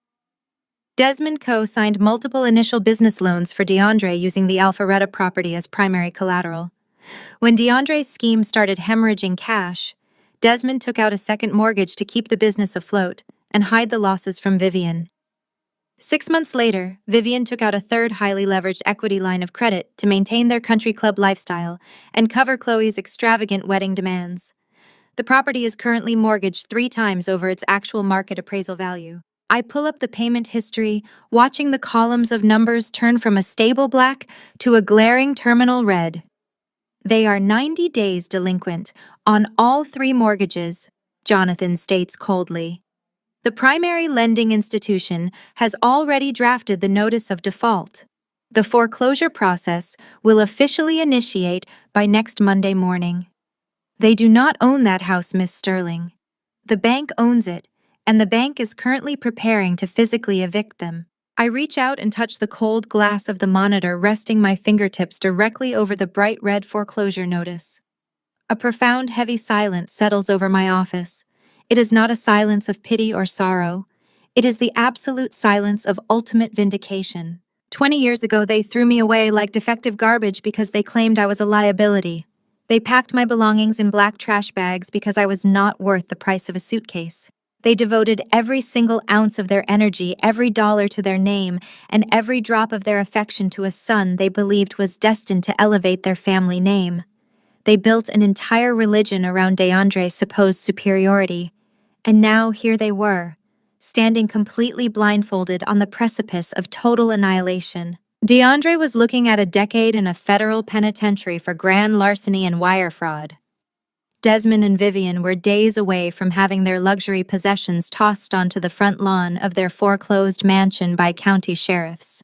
Desmond co-signed multiple initial business loans for DeAndre using the Alpharetta property as primary collateral. When DeAndre's scheme started hemorrhaging cash, Desmond took out a second mortgage to keep the business afloat and hide the losses from Vivian. 6 months later, Vivian took out a third highly leveraged equity line of credit to maintain their country club lifestyle and cover Chloe's extravagant wedding demands. The property is currently mortgaged 3 times over its actual market appraisal value. I pull up the payment history, watching the columns of numbers turn from a stable black to a glaring terminal red. They are 90 days delinquent on all 3 mortgages, Jonathan states coldly. The primary lending institution has already drafted the notice of default. The foreclosure process will officially initiate by next Monday morning. They do not own that house, Miss Sterling. The bank owns it, and the bank is currently preparing to physically evict them. I reach out and touch the cold glass of the monitor, resting my fingertips directly over the bright red foreclosure notice. A profound, heavy silence settles over my office. It is not a silence of pity or sorrow. It is the absolute silence of ultimate vindication. 20 years ago, they threw me away like defective garbage because they claimed I was a liability. They packed my belongings in black trash bags because I was not worth the price of a suitcase. They devoted every single ounce of their energy, every dollar to their name, and every drop of their affection to a son they believed was destined to elevate their family name. They built an entire religion around DeAndre's supposed superiority. And now here they were, standing completely blindfolded on the precipice of total annihilation. DeAndre was looking at a decade in a federal penitentiary for grand larceny and wire fraud. Desmond and Vivian were days away from having their luxury possessions tossed onto the front lawn of their foreclosed mansion by county sheriffs.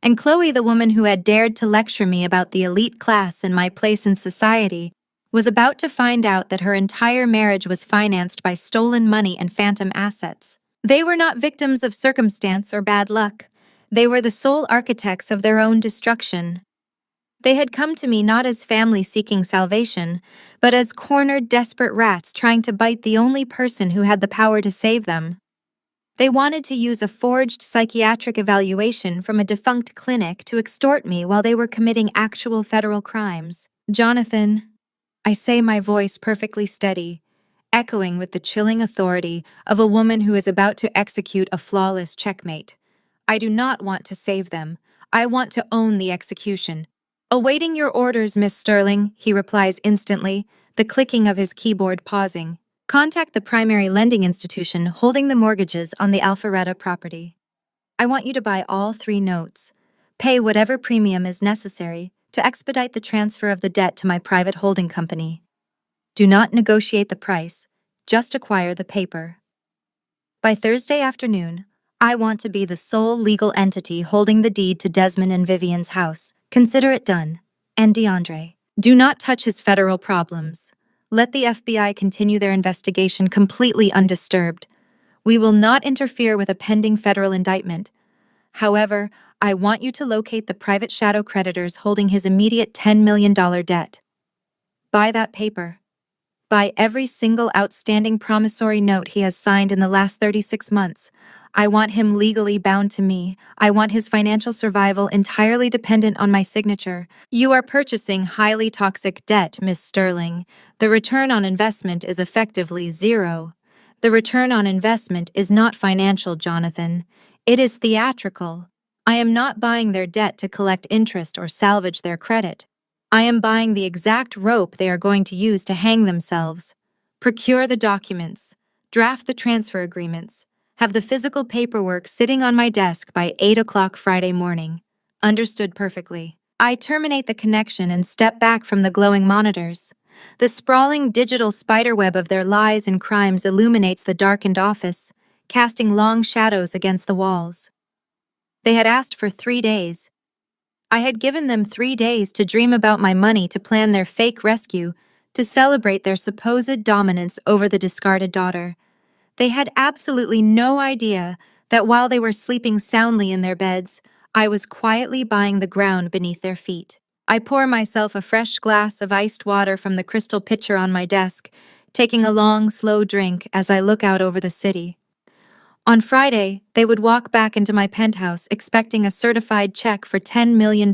And Chloe, the woman who had dared to lecture me about the elite class and my place in society, was about to find out that her entire marriage was financed by stolen money and phantom assets. They were not victims of circumstance or bad luck. They were the sole architects of their own destruction. They had come to me not as family seeking salvation, but as cornered, desperate rats trying to bite the only person who had the power to save them. They wanted to use a forged psychiatric evaluation from a defunct clinic to extort me while they were committing actual federal crimes. Jonathan, I say, my voice perfectly steady, echoing with the chilling authority of a woman who is about to execute a flawless checkmate. I do not want to save them. I want to own the execution. Awaiting your orders, Miss Sterling, he replies instantly, the clicking of his keyboard pausing. Contact the primary lending institution holding the mortgages on the Alpharetta property. I want you to buy all 3 notes. Pay whatever premium is necessary to expedite the transfer of the debt to my private holding company. Do not negotiate the price, just acquire the paper. By Thursday afternoon, I want to be the sole legal entity holding the deed to Desmond and Vivian's house. Consider it done. And DeAndre, do not touch his federal problems. Let the FBI continue their investigation completely undisturbed. We will not interfere with a pending federal indictment. However, I want you to locate the private shadow creditors holding his immediate $10 million debt. Buy that paper. Buy every single outstanding promissory note he has signed in the last 36 months. I want him legally bound to me. I want his financial survival entirely dependent on my signature. You are purchasing highly toxic debt, Miss Sterling. The return on investment is effectively zero. The return on investment is not financial, Jonathan. It is theatrical. I am not buying their debt to collect interest or salvage their credit. I am buying the exact rope they are going to use to hang themselves. Procure the documents. Draft the transfer agreements. Have the physical paperwork sitting on my desk by 8 o'clock Friday morning. Understood perfectly. I terminate the connection and step back from the glowing monitors. The sprawling digital spiderweb of their lies and crimes illuminates the darkened office, casting long shadows against the walls. They had asked for 3 days. I had given them 3 days to dream about my money, to plan their fake rescue, to celebrate their supposed dominance over the discarded daughter. They had absolutely no idea that while they were sleeping soundly in their beds, I was quietly buying the ground beneath their feet. I pour myself a fresh glass of iced water from the crystal pitcher on my desk, taking a long, slow drink as I look out over the city. On Friday, they would walk back into my penthouse expecting a certified check for $10 million.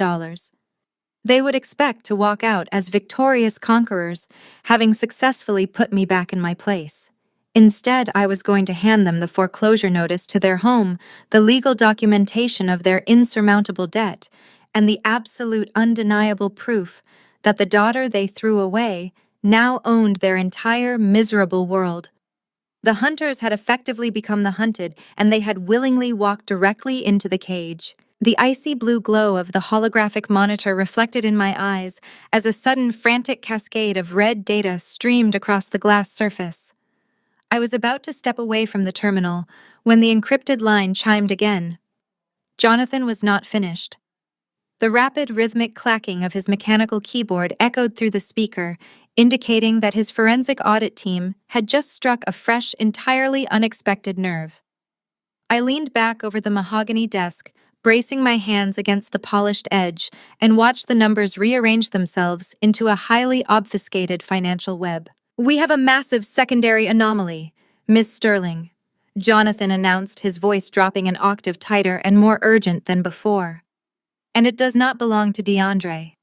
They would expect to walk out as victorious conquerors, having successfully put me back in my place. Instead, I was going to hand them the foreclosure notice to their home, the legal documentation of their insurmountable debt, and the absolute undeniable proof that the daughter they threw away now owned their entire miserable world. The hunters had effectively become the hunted, and they had willingly walked directly into the cage. The icy blue glow of the holographic monitor reflected in my eyes as a sudden frantic cascade of red data streamed across the glass surface. I was about to step away from the terminal when the encrypted line chimed again. Jonathan was not finished. The rapid rhythmic clacking of his mechanical keyboard echoed through the speaker, indicating that his forensic audit team had just struck a fresh, entirely unexpected nerve. I leaned back over the mahogany desk, bracing my hands against the polished edge, and watched the numbers rearrange themselves into a highly obfuscated financial web. "We have a massive secondary anomaly, Miss Sterling," Jonathan announced, his voice dropping an octave tighter and more urgent than before. "And it does not belong to DeAndre."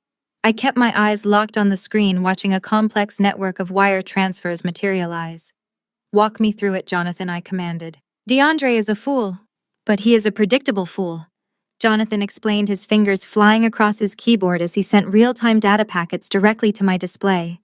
I kept my eyes locked on the screen, watching a complex network of wire transfers materialize. "Walk me through it, Jonathan," I commanded. "DeAndre is a fool, but he is a predictable fool," Jonathan explained, his fingers flying across his keyboard as he sent real-time data packets directly to my display.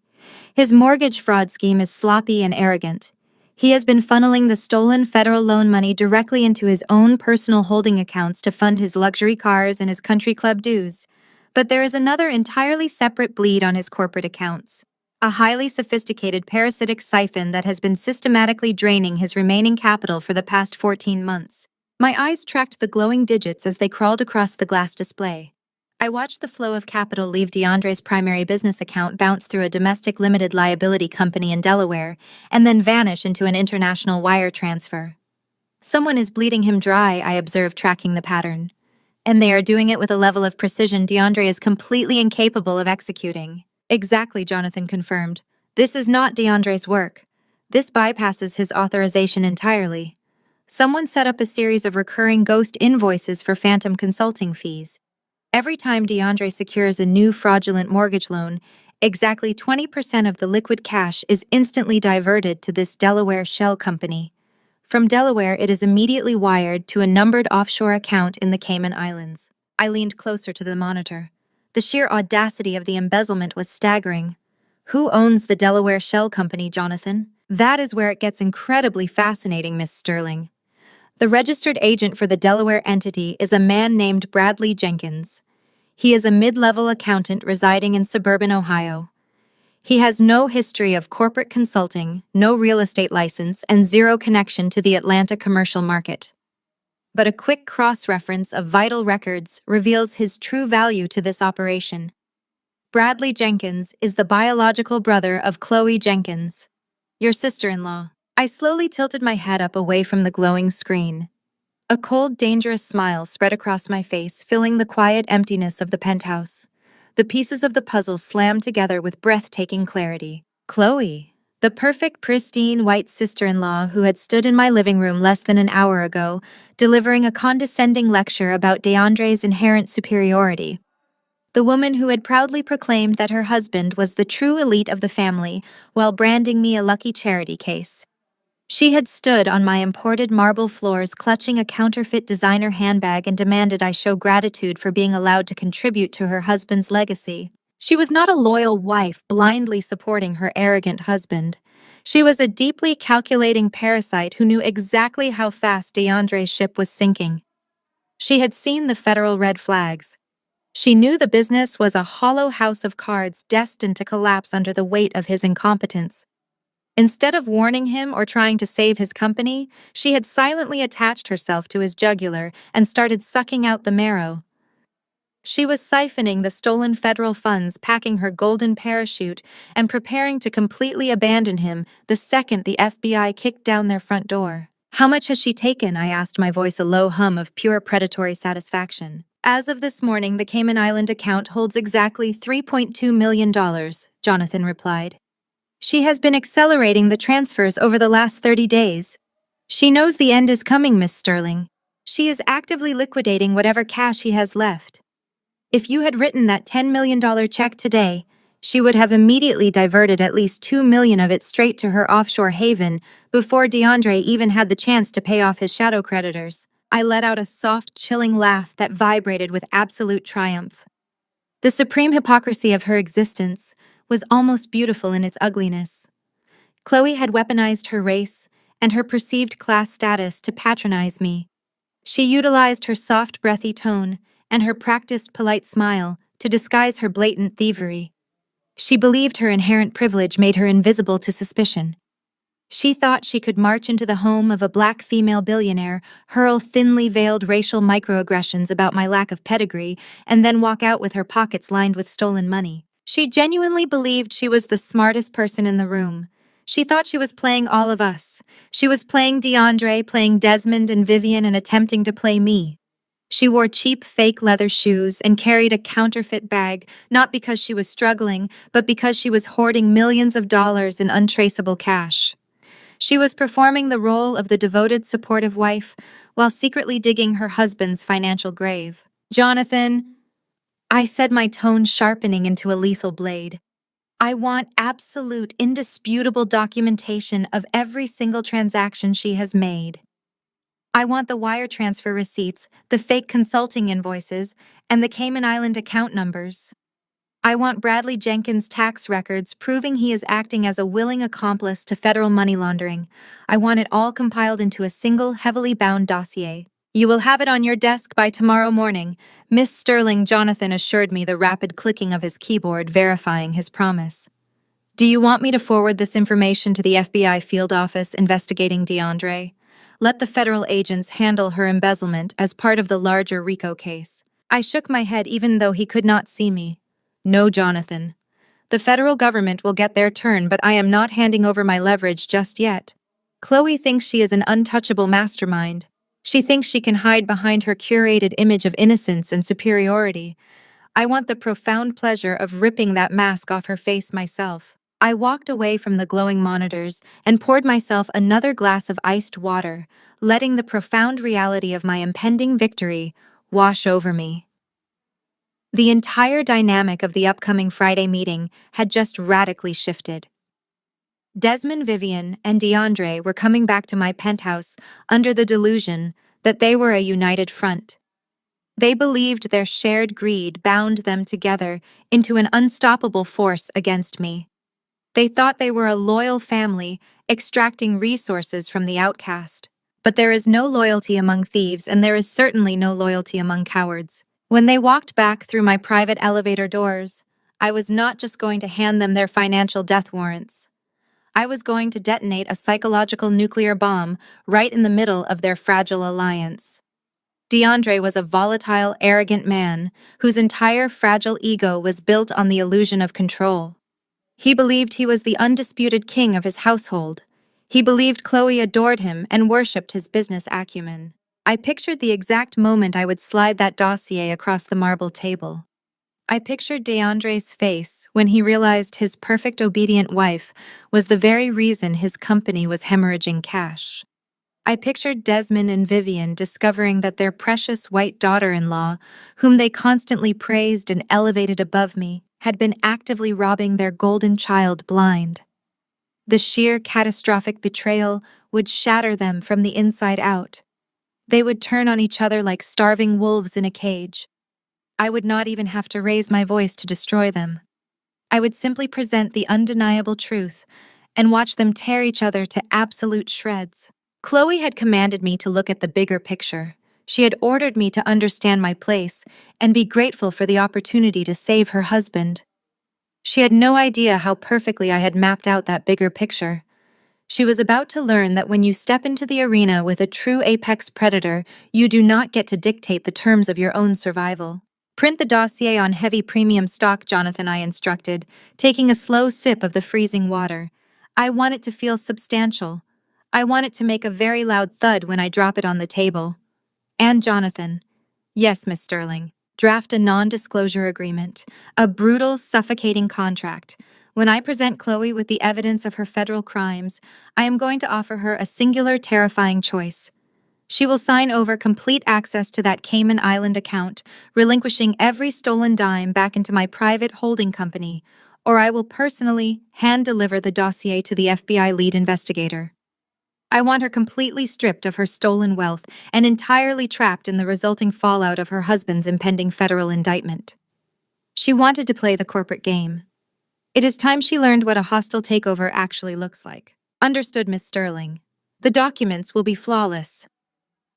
"His mortgage fraud scheme is sloppy and arrogant. He has been funneling the stolen federal loan money directly into his own personal holding accounts to fund his luxury cars and his country club dues. But there is another entirely separate bleed on his corporate accounts. A highly sophisticated parasitic siphon that has been systematically draining his remaining capital for the past 14 months. My eyes tracked the glowing digits as they crawled across the glass display. I watched the flow of capital leave DeAndre's primary business account, bounce through a domestic limited liability company in Delaware, and then vanish into an international wire transfer. "Someone is bleeding him dry," I observed, tracking the pattern. "And they are doing it with a level of precision DeAndre is completely incapable of executing." "Exactly," Jonathan confirmed. "This is not DeAndre's work. This bypasses his authorization entirely. Someone set up a series of recurring ghost invoices for phantom consulting fees. Every time DeAndre secures a new fraudulent mortgage loan, exactly 20% of the liquid cash is instantly diverted to this Delaware shell company. From Delaware, it is immediately wired to a numbered offshore account in the Cayman Islands." I leaned closer to the monitor. The sheer audacity of the embezzlement was staggering. "Who owns the Delaware shell company, Jonathan?" "That is where it gets incredibly fascinating, Miss Sterling. The registered agent for the Delaware entity is a man named Bradley Jenkins. He is a mid-level accountant residing in suburban Ohio. He has no history of corporate consulting, no real estate license, and zero connection to the Atlanta commercial market. But a quick cross-reference of vital records reveals his true value to this operation. Bradley Jenkins is the biological brother of Chloe Jenkins, your sister-in-law." I slowly tilted my head up away from the glowing screen. A cold, dangerous smile spread across my face, filling the quiet emptiness of the penthouse. The pieces of the puzzle slammed together with breathtaking clarity. Chloe, the perfect, pristine white sister-in-law who had stood in my living room less than an hour ago, delivering a condescending lecture about DeAndre's inherent superiority. The woman who had proudly proclaimed that her husband was the true elite of the family while branding me a lucky charity case. She had stood on my imported marble floors clutching a counterfeit designer handbag and demanded I show gratitude for being allowed to contribute to her husband's legacy. She was not a loyal wife blindly supporting her arrogant husband. She was a deeply calculating parasite who knew exactly how fast DeAndre's ship was sinking. She had seen the federal red flags. She knew the business was a hollow house of cards destined to collapse under the weight of his incompetence. Instead of warning him or trying to save his company, she had silently attached herself to his jugular and started sucking out the marrow. She was siphoning the stolen federal funds, packing her golden parachute, and preparing to completely abandon him the second the FBI kicked down their front door. "How much has she taken?" I asked, my voice a low hum of pure predatory satisfaction. "As of this morning, the Cayman Island account holds exactly $3.2 million, Jonathan replied. "She has been accelerating the transfers over the last 30 days. She knows the end is coming, Miss Sterling. She is actively liquidating whatever cash he has left. If you had written that $10 million check today, she would have immediately diverted at least $2 million of it straight to her offshore haven before DeAndre even had the chance to pay off his shadow creditors." I let out a soft, chilling laugh that vibrated with absolute triumph. The supreme hypocrisy of her existence was almost beautiful in its ugliness. Chloe had weaponized her race and her perceived class status to patronize me. She utilized her soft, breathy tone and her practiced polite smile to disguise her blatant thievery. She believed her inherent privilege made her invisible to suspicion. She thought she could march into the home of a black female billionaire, hurl thinly veiled racial microaggressions about my lack of pedigree, and then walk out with her pockets lined with stolen money. She genuinely believed she was the smartest person in the room. She thought she was playing all of us. She was playing DeAndre, playing Desmond and Vivian, and attempting to play me. She wore cheap fake leather shoes and carried a counterfeit bag, not because she was struggling, but because she was hoarding millions of dollars in untraceable cash. She was performing the role of the devoted, supportive wife while secretly digging her husband's financial grave. "Jonathan," I said, my tone sharpening into a lethal blade, "I want absolute, indisputable documentation of every single transaction she has made. I want the wire transfer receipts, the fake consulting invoices, and the Cayman Island account numbers. I want Bradley Jenkins' tax records proving he is acting as a willing accomplice to federal money laundering. I want it all compiled into a single, heavily bound dossier. You will have it on your desk by tomorrow morning," Miss Sterling, Jonathan assured me, the rapid clicking of his keyboard verifying his promise. "Do you want me to forward this information to the FBI field office investigating DeAndre? Let the federal agents handle her embezzlement as part of the larger RICO case." I shook my head even though he could not see me. "No, Jonathan. The federal government will get their turn, but I am not handing over my leverage just yet. Chloe thinks she is an untouchable mastermind. She thinks she can hide behind her curated image of innocence and superiority. I want the profound pleasure of ripping that mask off her face myself." I walked away from the glowing monitors and poured myself another glass of iced water, letting the profound reality of my impending victory wash over me. The entire dynamic of the upcoming Friday meeting had just radically shifted. Desmond, Vivian, and DeAndre were coming back to my penthouse under the delusion that they were a united front. They believed their shared greed bound them together into an unstoppable force against me. They thought they were a loyal family, extracting resources from the outcast. But there is no loyalty among thieves, and there is certainly no loyalty among cowards. When they walked back through my private elevator doors, I was not just going to hand them their financial death warrants. I was going to detonate a psychological nuclear bomb right in the middle of their fragile alliance. DeAndre was a volatile, arrogant man whose entire fragile ego was built on the illusion of control. He believed he was the undisputed king of his household. He believed Chloe adored him and worshipped his business acumen. I pictured the exact moment I would slide that dossier across the marble table. I pictured DeAndre's face when he realized his perfect obedient wife was the very reason his company was hemorrhaging cash. I pictured Desmond and Vivian discovering that their precious white daughter-in-law, whom they constantly praised and elevated above me, had been actively robbing their golden child blind. The sheer catastrophic betrayal would shatter them from the inside out. They would turn on each other like starving wolves in a cage. I would not even have to raise my voice to destroy them. I would simply present the undeniable truth and watch them tear each other to absolute shreds. Chloe had commanded me to look at the bigger picture. She had ordered me to understand my place and be grateful for the opportunity to save her husband. She had no idea how perfectly I had mapped out that bigger picture. She was about to learn that when you step into the arena with a true apex predator, you do not get to dictate the terms of your own survival. Print the dossier on heavy premium stock, Jonathan, I instructed, taking a slow sip of the freezing water. I want it to feel substantial. I want it to make a very loud thud when I drop it on the table. And Jonathan. Yes, Miss Sterling. Draft a non-disclosure agreement, a brutal, suffocating contract. When I present Chloe with the evidence of her federal crimes, I am going to offer her a singular, terrifying choice. She will sign over complete access to that Cayman Island account, relinquishing every stolen dime back into my private holding company, or I will personally hand-deliver the dossier to the FBI lead investigator. I want her completely stripped of her stolen wealth and entirely trapped in the resulting fallout of her husband's impending federal indictment. She wanted to play the corporate game. It is time she learned what a hostile takeover actually looks like. Understood, Miss Sterling. The documents will be flawless.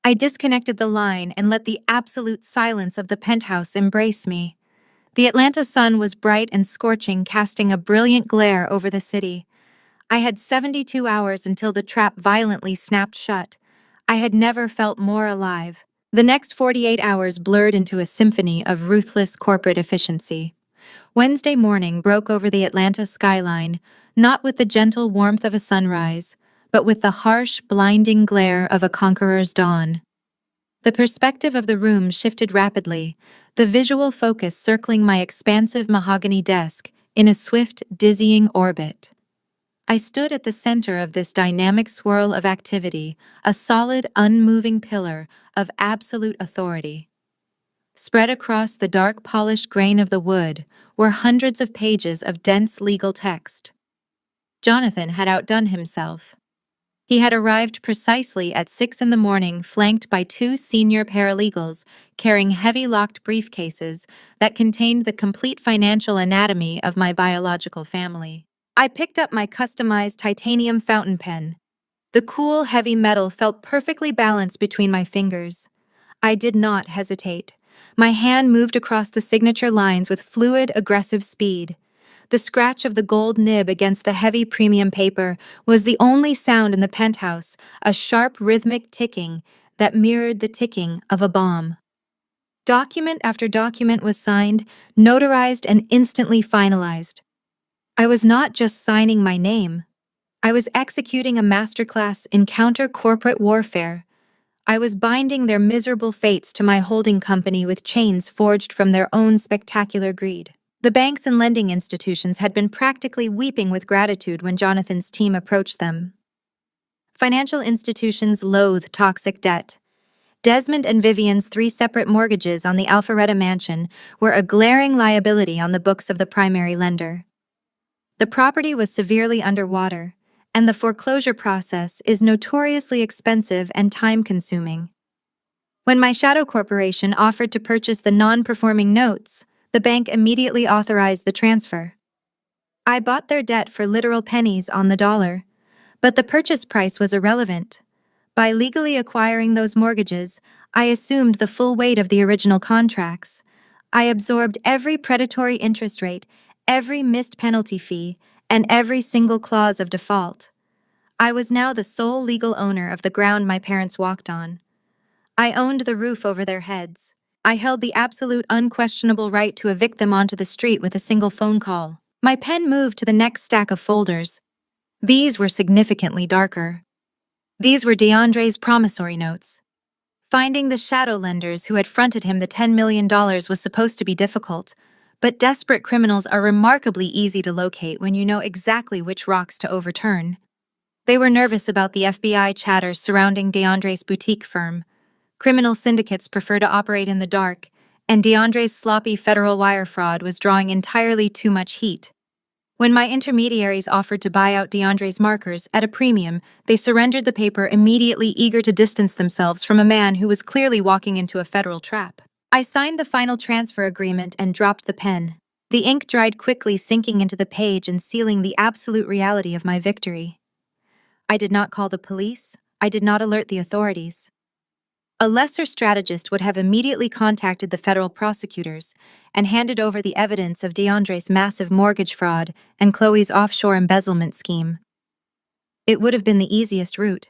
I disconnected the line and let the absolute silence of the penthouse embrace me. The Atlanta sun was bright and scorching, casting a brilliant glare over the city. I had 72 hours until the trap violently snapped shut. I had never felt more alive. The next 48 hours blurred into a symphony of ruthless corporate efficiency. Wednesday morning broke over the Atlanta skyline, not with the gentle warmth of a sunrise, but with the harsh, blinding glare of a conqueror's dawn. The perspective of the room shifted rapidly, the visual focus circling my expansive mahogany desk in a swift, dizzying orbit. I stood at the center of this dynamic swirl of activity, a solid, unmoving pillar of absolute authority. Spread across the dark, polished grain of the wood were hundreds of pages of dense legal text. Jonathan had outdone himself. He had arrived precisely at 6 in the morning, flanked by two senior paralegals carrying heavy locked briefcases that contained the complete financial anatomy of my biological family. I picked up my customized titanium fountain pen. The cool, heavy metal felt perfectly balanced between my fingers. I did not hesitate. My hand moved across the signature lines with fluid, aggressive speed. The scratch of the gold nib against the heavy premium paper was the only sound in the penthouse, a sharp, rhythmic ticking that mirrored the ticking of a bomb. Document after document was signed, notarized, and instantly finalized. I was not just signing my name. I was executing a masterclass in counter-corporate warfare. I was binding their miserable fates to my holding company with chains forged from their own spectacular greed. The banks and lending institutions had been practically weeping with gratitude when Jonathan's team approached them. Financial institutions loathe toxic debt. Desmond and Vivian's 3 separate mortgages on the Alpharetta mansion were a glaring liability on the books of the primary lender. The property was severely underwater, and the foreclosure process is notoriously expensive and time-consuming. When my shadow corporation offered to purchase the non-performing notes, the bank immediately authorized the transfer. I bought their debt for literal pennies on the dollar, but the purchase price was irrelevant. By legally acquiring those mortgages, I assumed the full weight of the original contracts. I absorbed every predatory interest rate, every missed penalty fee, and every single clause of default. I was now the sole legal owner of the ground my parents walked on. I owned the roof over their heads. I held the absolute unquestionable right to evict them onto the street with a single phone call. My pen moved to the next stack of folders. These were significantly darker. These were DeAndre's promissory notes. Finding the shadow lenders who had fronted him the $10 million was supposed to be difficult, but desperate criminals are remarkably easy to locate when you know exactly which rocks to overturn. They were nervous about the FBI chatter surrounding DeAndre's boutique firm. Criminal syndicates prefer to operate in the dark, and DeAndre's sloppy federal wire fraud was drawing entirely too much heat. When my intermediaries offered to buy out DeAndre's markers at a premium, they surrendered the paper immediately, eager to distance themselves from a man who was clearly walking into a federal trap. I signed the final transfer agreement and dropped the pen. The ink dried quickly, sinking into the page and sealing the absolute reality of my victory. I did not call the police. I did not alert the authorities. A lesser strategist would have immediately contacted the federal prosecutors and handed over the evidence of DeAndre's massive mortgage fraud and Chloe's offshore embezzlement scheme. It would have been the easiest route.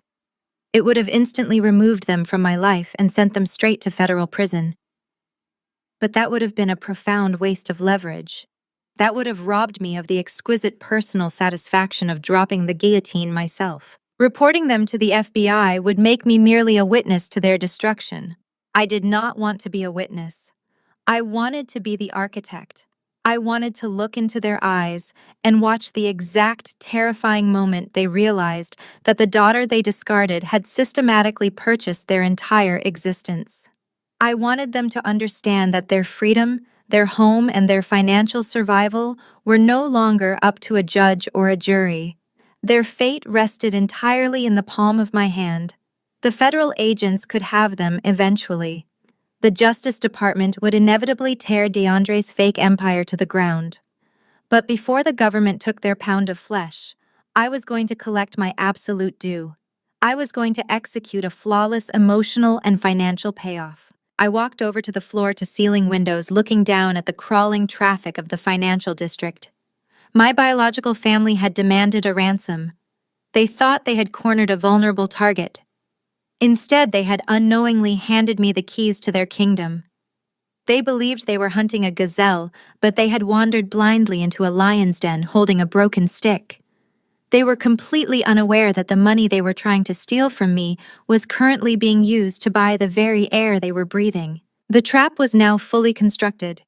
It would have instantly removed them from my life and sent them straight to federal prison. But that would have been a profound waste of leverage. That would have robbed me of the exquisite personal satisfaction of dropping the guillotine myself. Reporting them to the FBI would make me merely a witness to their destruction. I did not want to be a witness. I wanted to be the architect. I wanted to look into their eyes and watch the exact terrifying moment they realized that the daughter they discarded had systematically purchased their entire existence. I wanted them to understand that their freedom, their home, and their financial survival were no longer up to a judge or a jury. Their fate rested entirely in the palm of my hand. The federal agents could have them eventually. The Justice Department would inevitably tear DeAndre's fake empire to the ground. But before the government took their pound of flesh, I was going to collect my absolute due. I was going to execute a flawless emotional and financial payoff. I walked over to the floor-to-ceiling windows looking down at the crawling traffic of the financial district. My biological family had demanded a ransom. They thought they had cornered a vulnerable target. Instead, they had unknowingly handed me the keys to their kingdom. They believed they were hunting a gazelle, but they had wandered blindly into a lion's den holding a broken stick. They were completely unaware that the money they were trying to steal from me was currently being used to buy the very air they were breathing. The trap was now fully constructed.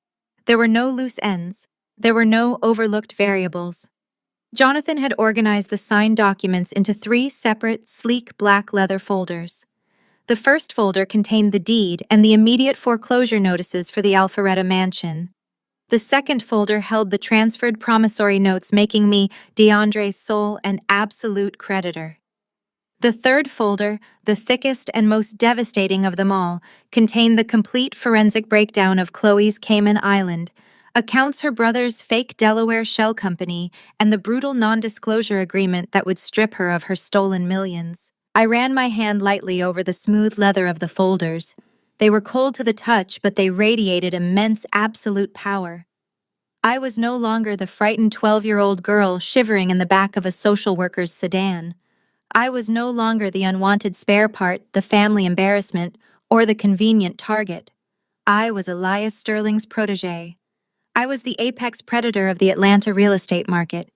There were no loose ends. There were no overlooked variables. Jonathan had organized the signed documents into 3 separate, sleek black leather folders. The first folder contained the deed and the immediate foreclosure notices for the Alpharetta mansion. The second folder held the transferred promissory notes, making me DeAndre's sole and absolute creditor. The third folder, the thickest and most devastating of them all, contained the complete forensic breakdown of Chloe's Cayman Island, accounts her brother's fake Delaware shell company, and the brutal non-disclosure agreement that would strip her of her stolen millions. I ran my hand lightly over the smooth leather of the folders. They were cold to the touch, but they radiated immense absolute power. I was no longer the frightened 12-year-old girl shivering in the back of a social worker's sedan. I was no longer the unwanted spare part, the family embarrassment, or the convenient target. I was Elias Sterling's protege. I was the apex predator of the Atlanta real estate market,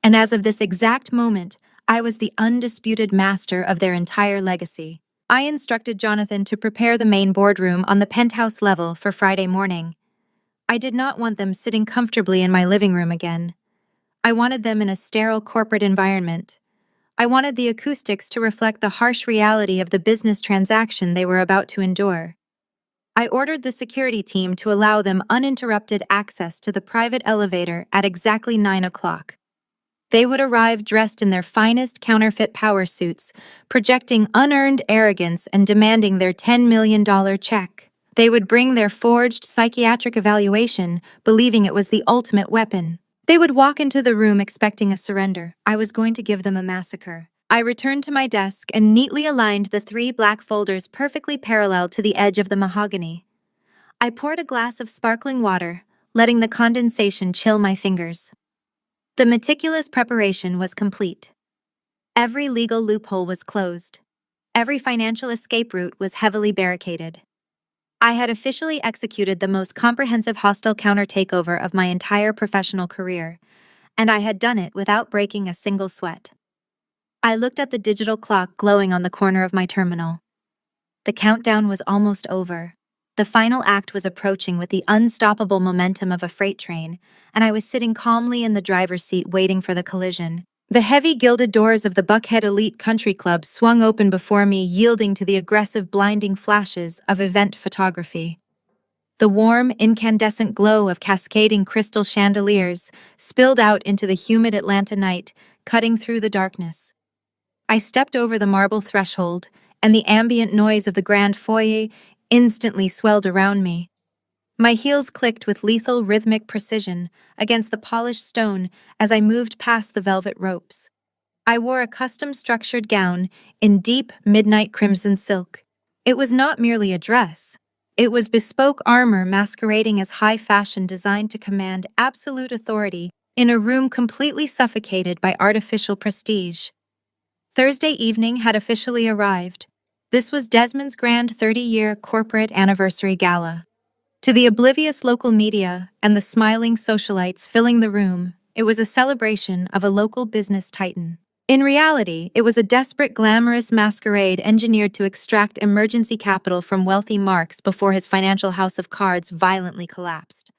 and as of this exact moment, I was the undisputed master of their entire legacy. I instructed Jonathan to prepare the main boardroom on the penthouse level for Friday morning. I did not want them sitting comfortably in my living room again. I wanted them in a sterile corporate environment. I wanted the acoustics to reflect the harsh reality of the business transaction they were about to endure. I ordered the security team to allow them uninterrupted access to the private elevator at exactly 9 o'clock. They would arrive dressed in their finest counterfeit power suits, projecting unearned arrogance and demanding their $10 million check. They would bring their forged psychiatric evaluation, believing it was the ultimate weapon. They would walk into the room expecting a surrender. I was going to give them a massacre. I returned to my desk and neatly aligned the 3 black folders perfectly parallel to the edge of the mahogany. I poured a glass of sparkling water, letting the condensation chill my fingers. The meticulous preparation was complete. Every legal loophole was closed. Every financial escape route was heavily barricaded. I had officially executed the most comprehensive hostile counter-takeover of my entire professional career, and I had done it without breaking a single sweat. I looked at the digital clock glowing on the corner of my terminal. The countdown was almost over. The final act was approaching with the unstoppable momentum of a freight train, and I was sitting calmly in the driver's seat waiting for the collision. The heavy gilded doors of the Buckhead Elite Country Club swung open before me, yielding to the aggressive blinding flashes of event photography. The warm, incandescent glow of cascading crystal chandeliers spilled out into the humid Atlanta night, cutting through the darkness. I stepped over the marble threshold, and the ambient noise of the grand foyer instantly swelled around me. My heels clicked with lethal rhythmic precision against the polished stone as I moved past the velvet ropes. I wore a custom-structured gown in deep midnight crimson silk. It was not merely a dress. It was bespoke armor masquerading as high fashion designed to command absolute authority in a room completely suffocated by artificial prestige. Thursday evening had officially arrived. This was Desmond's grand 30-year corporate anniversary gala. To the oblivious local media and the smiling socialites filling the room, it was a celebration of a local business titan. In reality, it was a desperate, glamorous masquerade engineered to extract emergency capital from wealthy Marks before his financial house of cards violently collapsed.